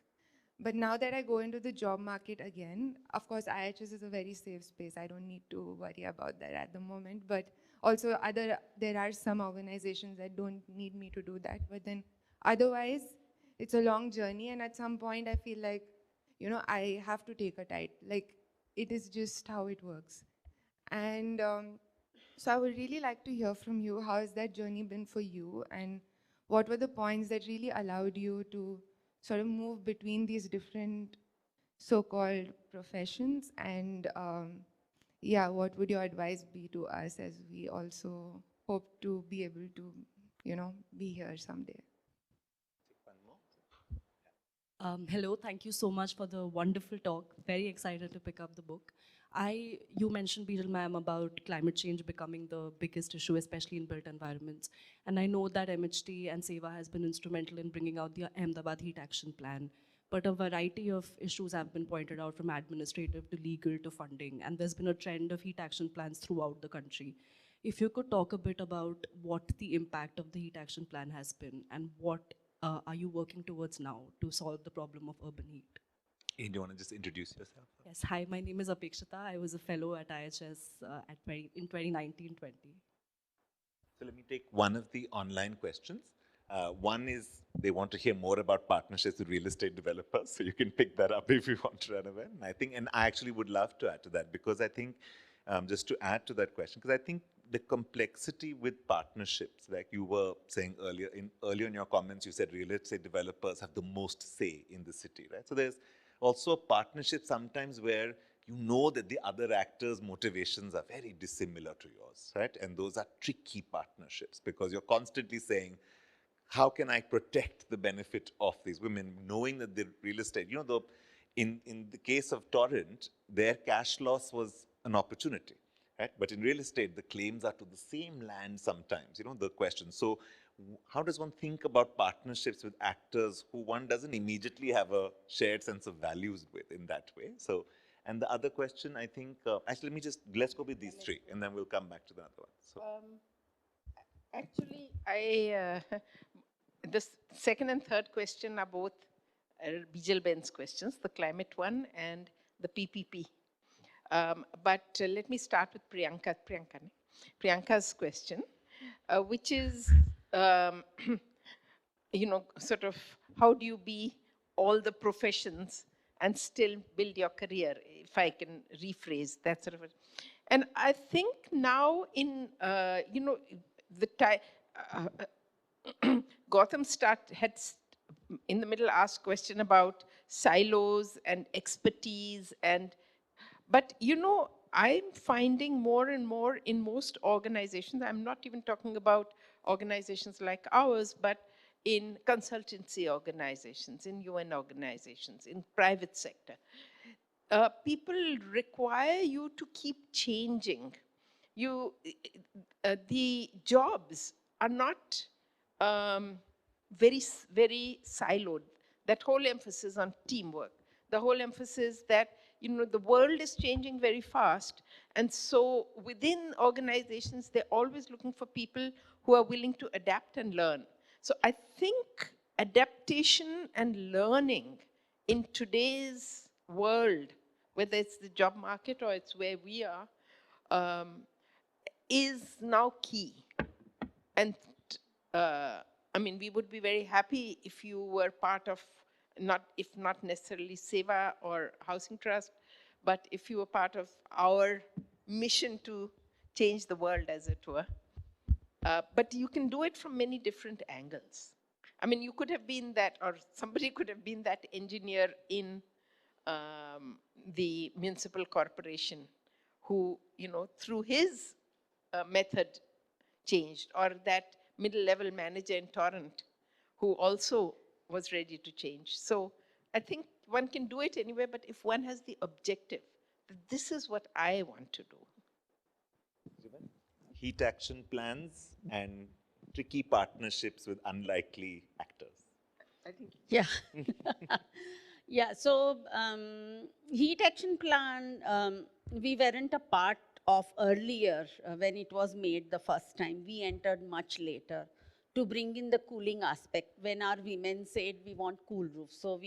But now that I go into the job market again, of course, IIHS is a very safe space. I don't need to worry about that at the moment. But also there are some organizations that don't need me to do that. But then otherwise, it's a long journey, and at some point I feel like, you know, I have to take a tide. Like, it is just how it works. And so I would really like to hear from you, how has that journey been for you, and what were the points that really allowed you to sort of move between these different so-called professions? And yeah, what would your advice be to us as we also hope to be able to, you know, be here someday? Hello, thank you so much for the wonderful talk. Very excited to pick up the book. You mentioned, Bijal ma'am, about climate change becoming the biggest issue, especially in built environments. And I know that MHT and SEWA has been instrumental in bringing out the Ahmedabad Heat Action Plan. But a variety of issues have been pointed out, from administrative to legal to funding. And there's been a trend of heat action plans throughout the country. If you could talk a bit about what the impact of the heat action plan has been, and what are you working towards now to solve the problem of urban heat? Do you want to just introduce yourself? Yes, hi, my name is Apekshita. I was a fellow at IIHS in 2019-20. So let me take one of the online questions. One is they want to hear more about partnerships with real estate developers. So you can pick that up if you want to run away. And I actually would love to add to that, because I think, just to add to that question, because I think the complexity with partnerships, like you were saying earlier in your comments, you said real estate developers have the most say in the city, right? So there's also a partnership sometimes where you know that the other actors' motivations are very dissimilar to yours, right? And those are tricky partnerships, because you're constantly saying, how can I protect the benefit of these women, knowing that the real estate, you know, in the case of Torrent, their cash loss was an opportunity, right? But in real estate, the claims are to the same land sometimes, you know, the question. So how does one think about partnerships with actors who one doesn't immediately have a shared sense of values with in that way? So, and the other question, I think, actually, let's go with these three, and then we'll come back to the other one. So. Actually, the second and third question are both Bijal Ben's questions, the climate one and the PPP. But let me start with Priyanka's question, which is, you know, sort of, how do you be all the professions and still build your career, if I can rephrase that sort of. And I think now in, you know, the time, Gautam had in the middle asked question about silos and expertise, but you know, I'm finding more and more in most organizations, I'm not even talking about organizations like ours, but in consultancy organizations, in UN organizations, in private sector, people require you to keep changing. The jobs are not very siloed. That whole emphasis on teamwork, the whole emphasis that, you know, the world is changing very fast, and so within organizations, they're always looking for people who are willing to adapt and learn. So I think adaptation and learning in today's world, whether it's the job market or it's where we are, is now key. And I mean, we would be very happy if you were part of, if not necessarily SEWA or Housing Trust, but if you were part of our mission to change the world, as it were. But you can do it from many different angles. I mean, you could have been that, or somebody could have been that engineer in the municipal corporation who, you know, through his method changed, or that middle-level manager in Torrent who also was ready to change. So I think one can do it anywhere, but if one has the objective, that this is what I want to do. Heat action plans and tricky partnerships with unlikely actors. I think. Yeah. Yeah, so heat action plan, we weren't a part of earlier when it was made the first time. We entered much later to bring in the cooling aspect when our women said we want cool roofs. So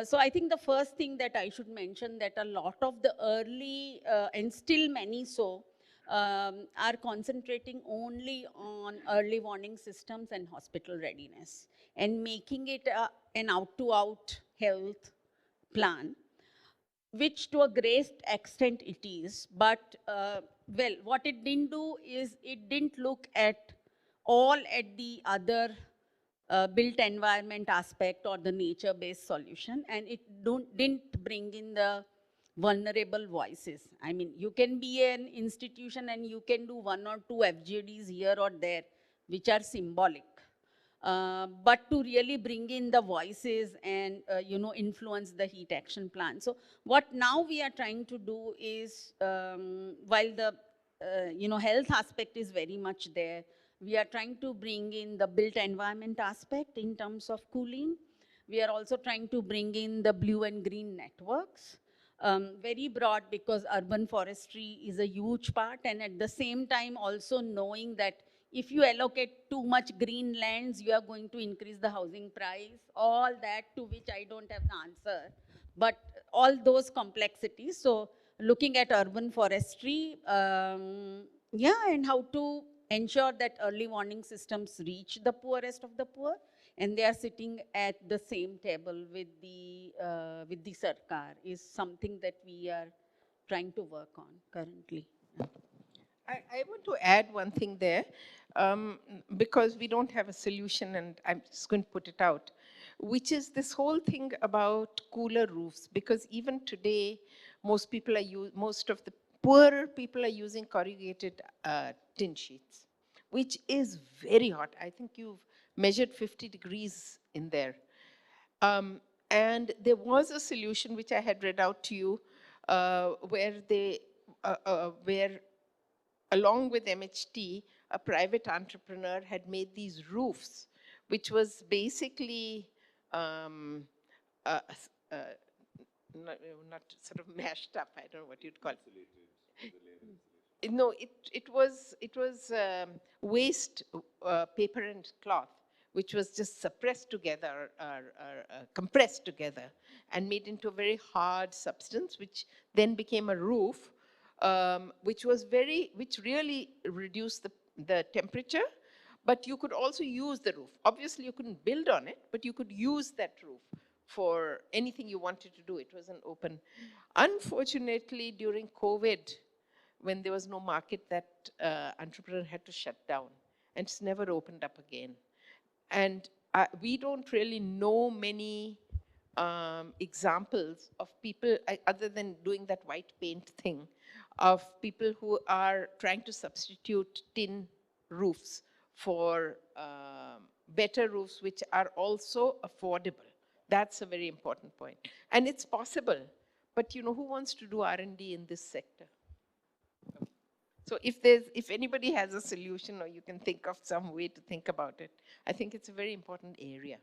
so I think the first thing that I should mention that a lot of the early and still many so are concentrating only on early warning systems and hospital readiness and making it an out-to-out health plan, which to a great extent it is, but well, what it didn't do is it didn't look at all at the other built environment aspect or the nature-based solution, and it didn't bring in the vulnerable voices. I mean, you can be an institution and you can do 1 or 2 FGDs here or there, which are symbolic. But to really bring in the voices and influence the heat action plan. So what now we are trying to do is, while the health aspect is very much there, we are trying to bring in the built environment aspect in terms of cooling. We are also trying to bring in the blue and green networks. Very broad, because urban forestry is a huge part, and at the same time also knowing that if you allocate too much green lands, you are going to increase the housing price, all that, to which I don't have the answer, but all those complexities. So looking at urban forestry, yeah, and how to ensure that early warning systems reach the poorest of the poor, and they are sitting at the same table with the Sarkar, is something that we are trying to work on currently. I want to add one thing there, because we don't have a solution, and I'm just going to put it out, which is this whole thing about cooler roofs. Because even today, most of the poorer people are using corrugated tin sheets, which is very hot. I think you've measured 50 degrees in there. And there was a solution which I had read out to you, where along with MHT, a private entrepreneur had made these roofs, which was basically not sort of mashed up. I don't know what you'd call it. No, it was waste paper and cloth, which was just suppressed together or compressed together and made into a very hard substance, which then became a roof, which really reduced the temperature, but you could also use the roof. Obviously, you couldn't build on it, but you could use that roof for anything you wanted to do. It was an open. Unfortunately, during COVID, when there was no market, that entrepreneur had to shut down, and it's never opened up again. And we don't really know many examples of people, other than doing that white paint thing, of people who are trying to substitute tin roofs for better roofs, which are also affordable. That's a very important point. And it's possible, but who wants to do R&D in this sector? So if anybody has a solution, or you can think of some way to think about it, I think it's a very important area.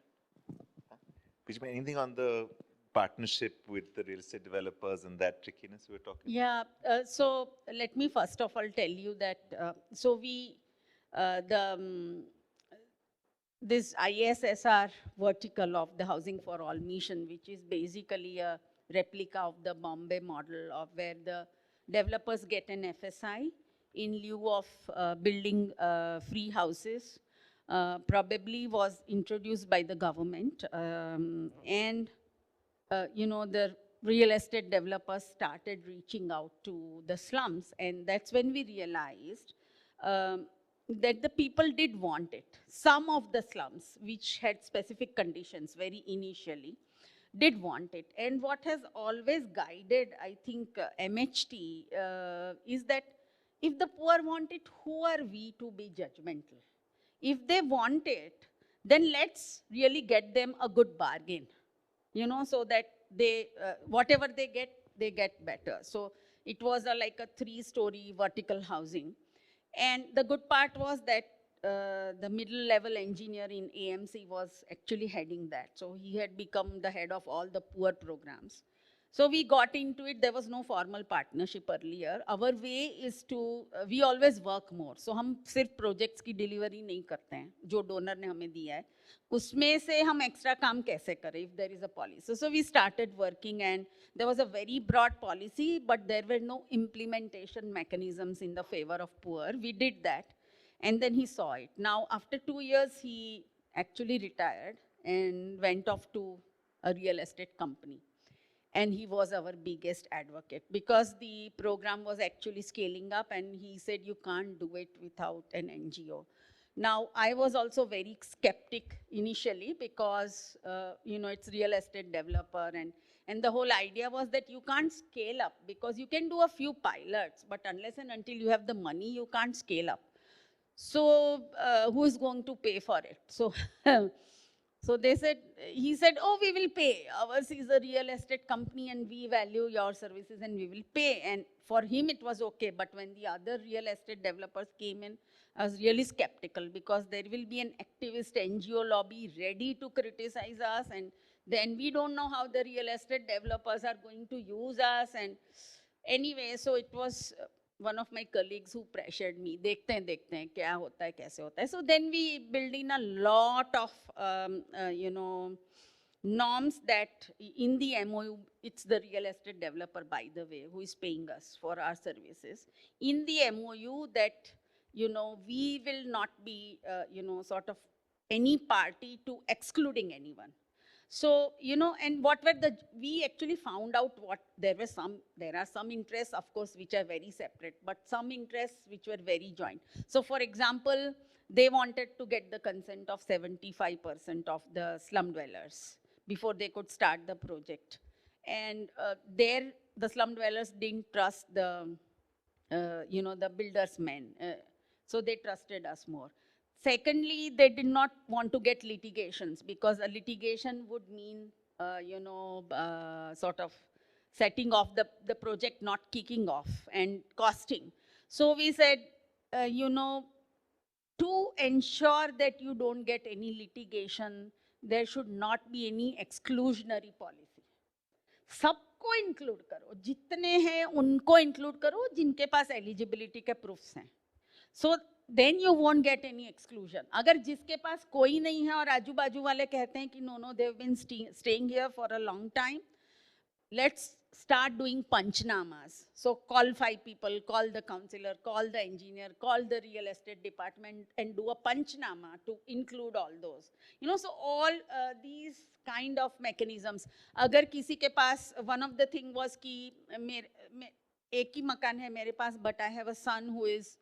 Bijal, anything on the partnership with the real estate developers and that trickiness we were talking Yeah, so let me first of all tell you that, this ISSR vertical of the Housing for All mission, which is basically a replica of the Bombay model, of where the developers get an FSI in lieu of building free houses, probably was introduced by the government. And the real estate developers started reaching out to the slums, and that's when we realized that the people did want it. Some of the slums, which had specific conditions very initially, did want it. And what has always guided, I think, MHT is that if the poor want it, who are we to be judgmental? If they want it, then let's really get them a good bargain, so that they, whatever they get better. So it was like a 3-story vertical housing. And the good part was that the middle-level engineer in AMC was actually heading that. So he had become the head of all the poor programs. So we got into it. There was no formal partnership earlier. Our way is to, we always work more. So हम सिर्फ projects की delivery नहीं करते हैं, जो donor ने हमें दिया है. उसमें से हम extra काम कैसे करें if there is a policy. So we started working and there was a very broad policy, but there were no implementation mechanisms in the favor of poor. We did that. And then he saw it. Now, after 2 years, he actually retired and went off to a real estate company. And he was our biggest advocate because the program was actually scaling up and he said, you can't do it without an NGO. Now, I was also very skeptic initially because, it's real estate developer and the whole idea was that you can't scale up because you can do a few pilots, but unless and until you have the money, you can't scale up. So who is going to pay for it? So, so he said, oh, we will pay. Ours is a real estate company and we value your services and we will pay. And for him, it was okay. But when the other real estate developers came in, I was really skeptical because there will be an activist NGO lobby ready to criticize us. And then we don't know how the real estate developers are going to use us. And anyway, so it was one of my colleagues who pressured me, देखते हैं क्या होता है कैसे होता है. So then we build in a lot of norms that in the MOU, it's the real estate developer, by the way, who is paying us for our services. In the MOU that, we will not be, sort of any party to excluding anyone. So, and what were we actually found out what there are some interests, of course, which are very separate, but some interests which were very joint. So for example, they wanted to get the consent of 75% of the slum dwellers before they could start the project. And the slum dwellers didn't trust the builders' men. So they trusted us more. Secondly, they did not want to get litigations because a litigation would mean, sort of setting off the project, not kicking off and costing. So we said, to ensure that you don't get any litigation, there should not be any exclusionary policy. सबको include करो, जितने हैं उनको include करो जिनके पास eligibility के proofs हैं. So then you won't get any exclusion. अगर जिसके पास कोई नहीं है और आजू बाजू वाले कहते हैं कि no, they've been staying here for a long time, let's start doing panchnamas. So call 5 people, call the councillor, call the engineer, call the real estate department and do a panchnama to include all those. So all these kind of mechanisms. अगर किसी के पास, one of the thing was कि एक ही मकान है मेरे पास, but I have a son who is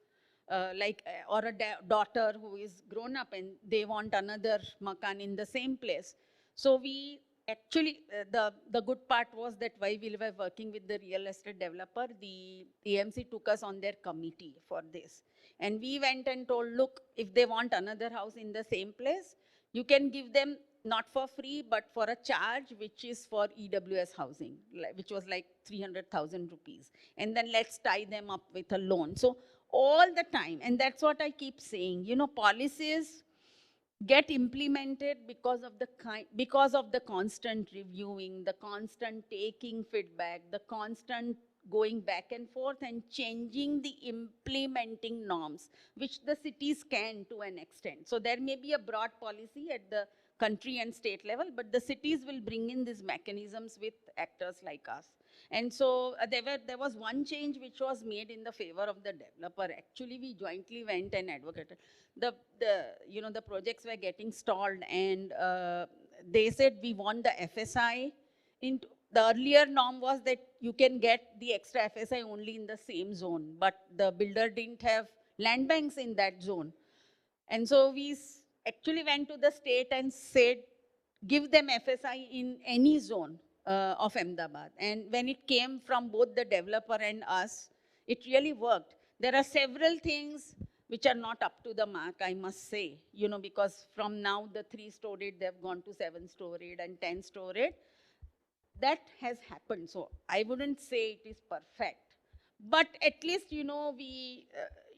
or a daughter who is grown up and they want another makan in the same place. So we actually, the good part was that while we were working with the real estate developer, the AMC took us on their committee for this. And we went and told, look, if they want another house in the same place, you can give them not for free, but for a charge, which is for EWS housing, which was like 300,000 rupees. And then let's tie them up with a loan. So all the time, and that's what I keep saying, policies get implemented because of the constant reviewing, the constant taking feedback, the constant going back and forth and changing the implementing norms, which the cities can to an extent. So there may be a broad policy at the country and state level, but the cities will bring in these mechanisms with actors like us. And so there was one change which was made in the favor of the developer. Actually, we jointly went and advocated. The projects were getting stalled and they said we want the FSI. The earlier norm was that you can get the extra FSI only in the same zone, but the builder didn't have land banks in that zone. And so we actually went to the state and said, give them FSI in any zone of Ahmedabad. And when it came from both the developer and us, it really worked. There are several things which are not up to the mark, I must say, because from now the 3-storied, they've gone to 7-storied and 10-storied. That has happened. So I wouldn't say it is perfect. But at least, we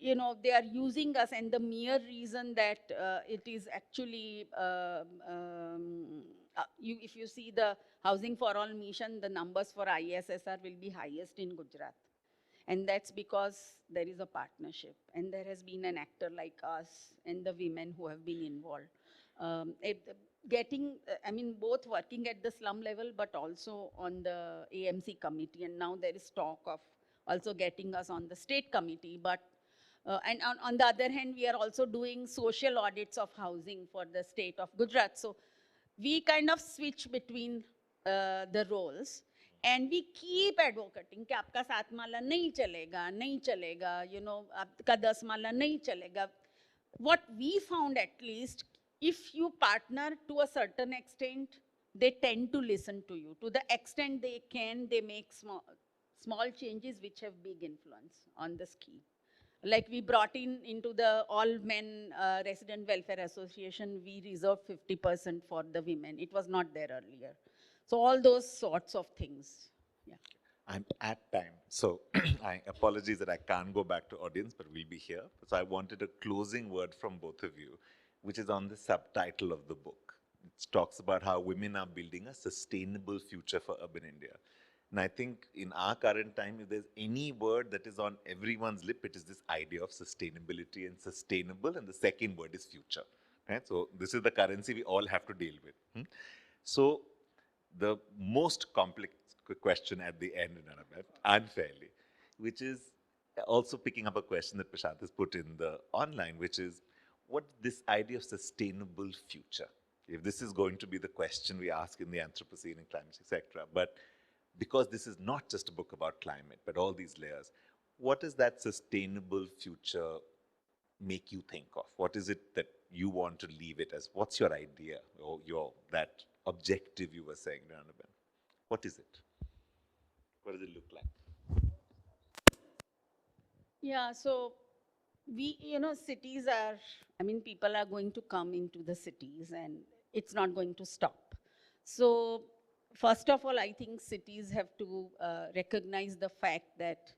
you know, they are using us, and the mere reason that it is actually, if you see the Housing for All mission, the numbers for ISSR will be highest in Gujarat. And that's because there is a partnership, and there has been an actor like us and the women who have been involved. I mean, both working at the slum level, but also on the AMC committee. And now there is talk of also getting us on the state committee. But and on the other hand, we are also doing social audits of housing for the state of Gujarat. So we kind of switch between the roles. And we keep advocating कि आपका 7 माला नहीं चलेगा, you know, आपका 10 माला नहीं चलेगा. What we found, at least, if you partner to a certain extent, they tend to listen to you. To the extent they can, they make small changes which have big influence on the scheme. Like we brought into the all men resident welfare association, we reserved 50% for the women. It was not there earlier. So all those sorts of things. Yeah. I'm at time, so I apologize that I can't go back to audience, but we'll be here. So I wanted a closing word from both of you, which is on the subtitle of the book. It talks about how women are building a sustainable future for urban India. And I think in our current time, if there's any word that is on everyone's lip, it is this idea of sustainability and sustainable, and the second word is future. Right? So this is the currency we all have to deal with. So the most complex question at the end, unfairly, which is also picking up a question that Prashant has put in the online, which is, what this idea of sustainable future? If this is going to be the question we ask in the Anthropocene and climate, etc., but because this is not just a book about climate, but all these layers, what does that sustainable future make you think of? What is it that you want to leave it as? What's your idea, or that objective you were saying, Renana? What is it? What does it look like? Yeah, so we, you know, cities are, I mean, people are going to come into the cities, and it's not going to stop. So first of all, I think cities have to recognize the fact that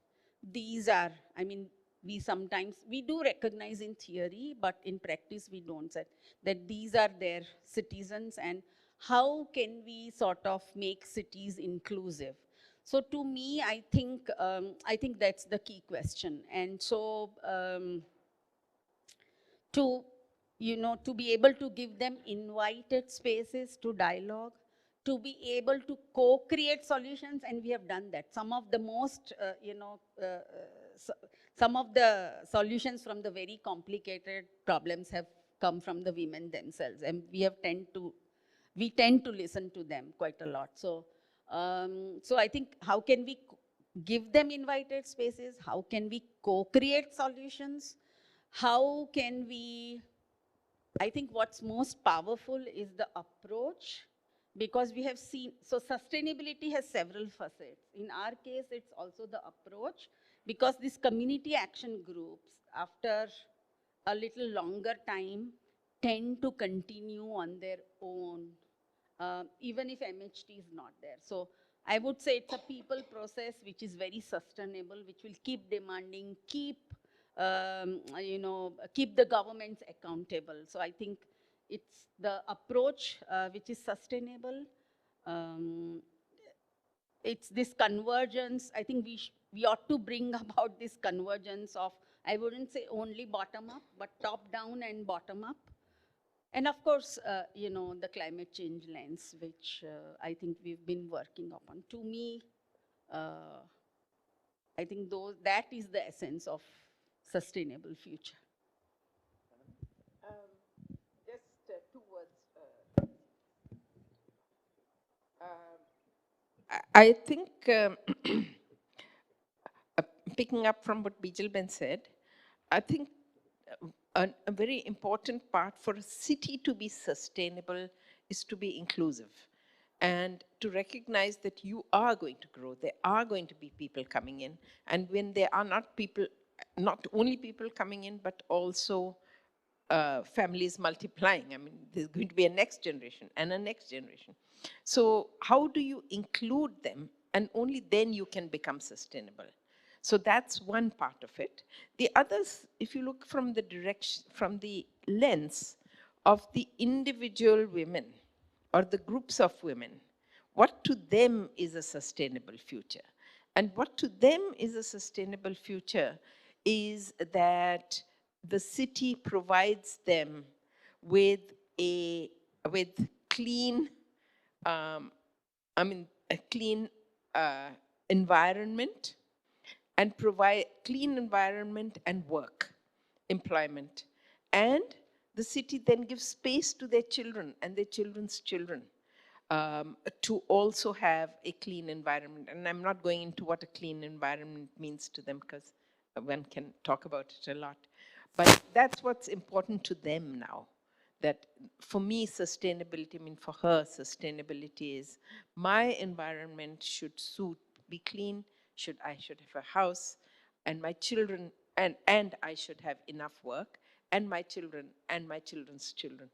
these are, I mean, we do recognize in theory, but in practice we don't say that these are their citizens, and how can we sort of make cities inclusive? So to me, I think that's the key question. And so to be able to give them invited spaces to dialogue, to be able to co-create solutions, and we have done that. Some of the most, some of the solutions from the very complicated problems have come from the women themselves, and we tend to listen to them quite a lot. So, so I think, how can we give them invited spaces? How can we co-create solutions? How can we, I think what's most powerful is the approach, because we have seen, so sustainability has several facets. In our case, it's also the approach, because these community action groups, after a little longer time, tend to continue on their own, even if MHT is not there. So I would say it's a people process which is very sustainable, which will keep demanding, keep the governments accountable. So I think it's the approach which is sustainable. It's this convergence. I think we ought to bring about this convergence of, I wouldn't say only bottom up, but top down and bottom up. And of course, the climate change lens, which I think we've been working upon. To me, I think that is the essence of sustainable future. Just 2 words. I think, picking up from what Bijal Ben said, I think a very important part for a city to be sustainable is to be inclusive, and to recognize that you are going to grow. There are going to be people coming in, and when there are not only people coming in, but also families multiplying. I mean, there's going to be a next generation and a next generation. So how do you include them? And only then you can become sustainable. So that's one part of it. The others, if you look from the direction, from the lens of the individual women or the groups of women, what to them is a sustainable future? And what to them is a sustainable future is that the city provides them with with clean, a clean environment, and provide clean environment and work, employment. And the city then gives space to their children and their children's children to also have a clean environment. And I'm not going into what a clean environment means to them because one can talk about it a lot. But that's what's important to them now. That for me, sustainability, I mean, for her, sustainability is my environment should be clean, I should have a house, and my children, and I should have enough work, and my children and my children's children.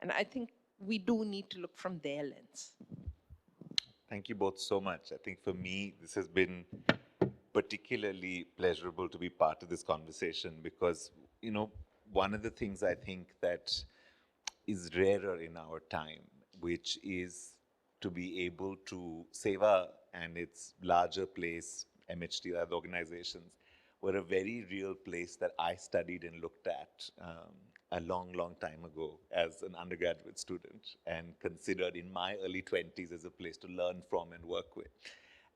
And I think we do need to look from their lens. Thank you both so much. I think for me, this has been particularly pleasurable to be part of this conversation because, you know, one of the things I think that is rarer in our time, which is to be able to SEWA and its larger place, MHT, other organizations, were a very real place that I studied and looked at a long, long time ago as an undergraduate student and considered in my early 20s as a place to learn from and work with.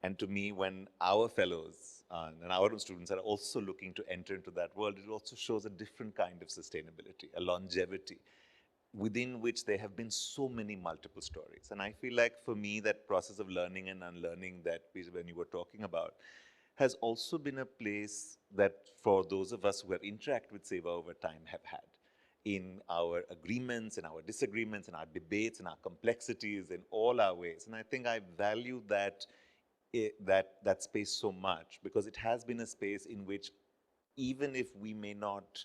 And to me, when our fellows and our own students are also looking to enter into that world, it also shows a different kind of sustainability, a longevity, within which there have been so many multiple stories. And I feel like for me, that process of learning and unlearning that when you were talking about has also been a place that for those of us who have interacted with SEWA over time have had in our agreements, in our disagreements, in our debates, in our complexities, in all our ways. And I think I value that, that space so much because it has been a space in which even if we may not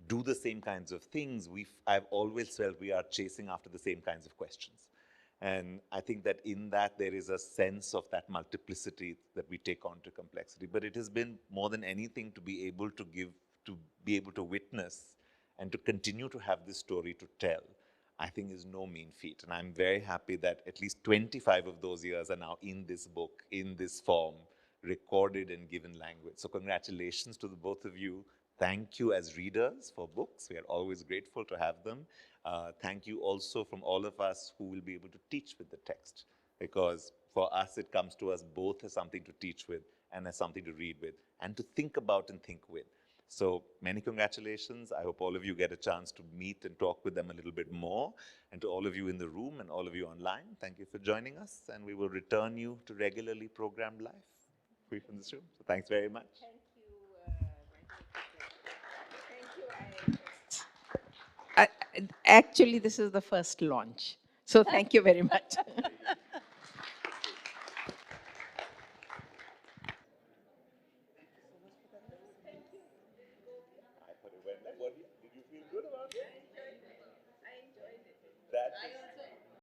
do the same kinds of things, I've always felt we are chasing after the same kinds of questions. And I think that in that there is a sense of that multiplicity that we take on to complexity. But it has been more than anything to be able to be able to witness and to continue to have this story to tell, I think is no mean feat. And I'm very happy that at least 25 of those years are now in this book, in this form, recorded and given language. So congratulations to the both of you. Thank you as readers for books. We are always grateful to have them. Thank you also from all of us who will be able to teach with the text, because for us, it comes to us both as something to teach with and as something to read with and to think about and think with. So many congratulations. I hope all of you get a chance to meet and talk with them a little bit more. And to all of you in the room and all of you online, thank you for joining us. And we will return you to regularly programmed life free from this room. So thanks very much. Actually, this is the first launch. So thank you very much.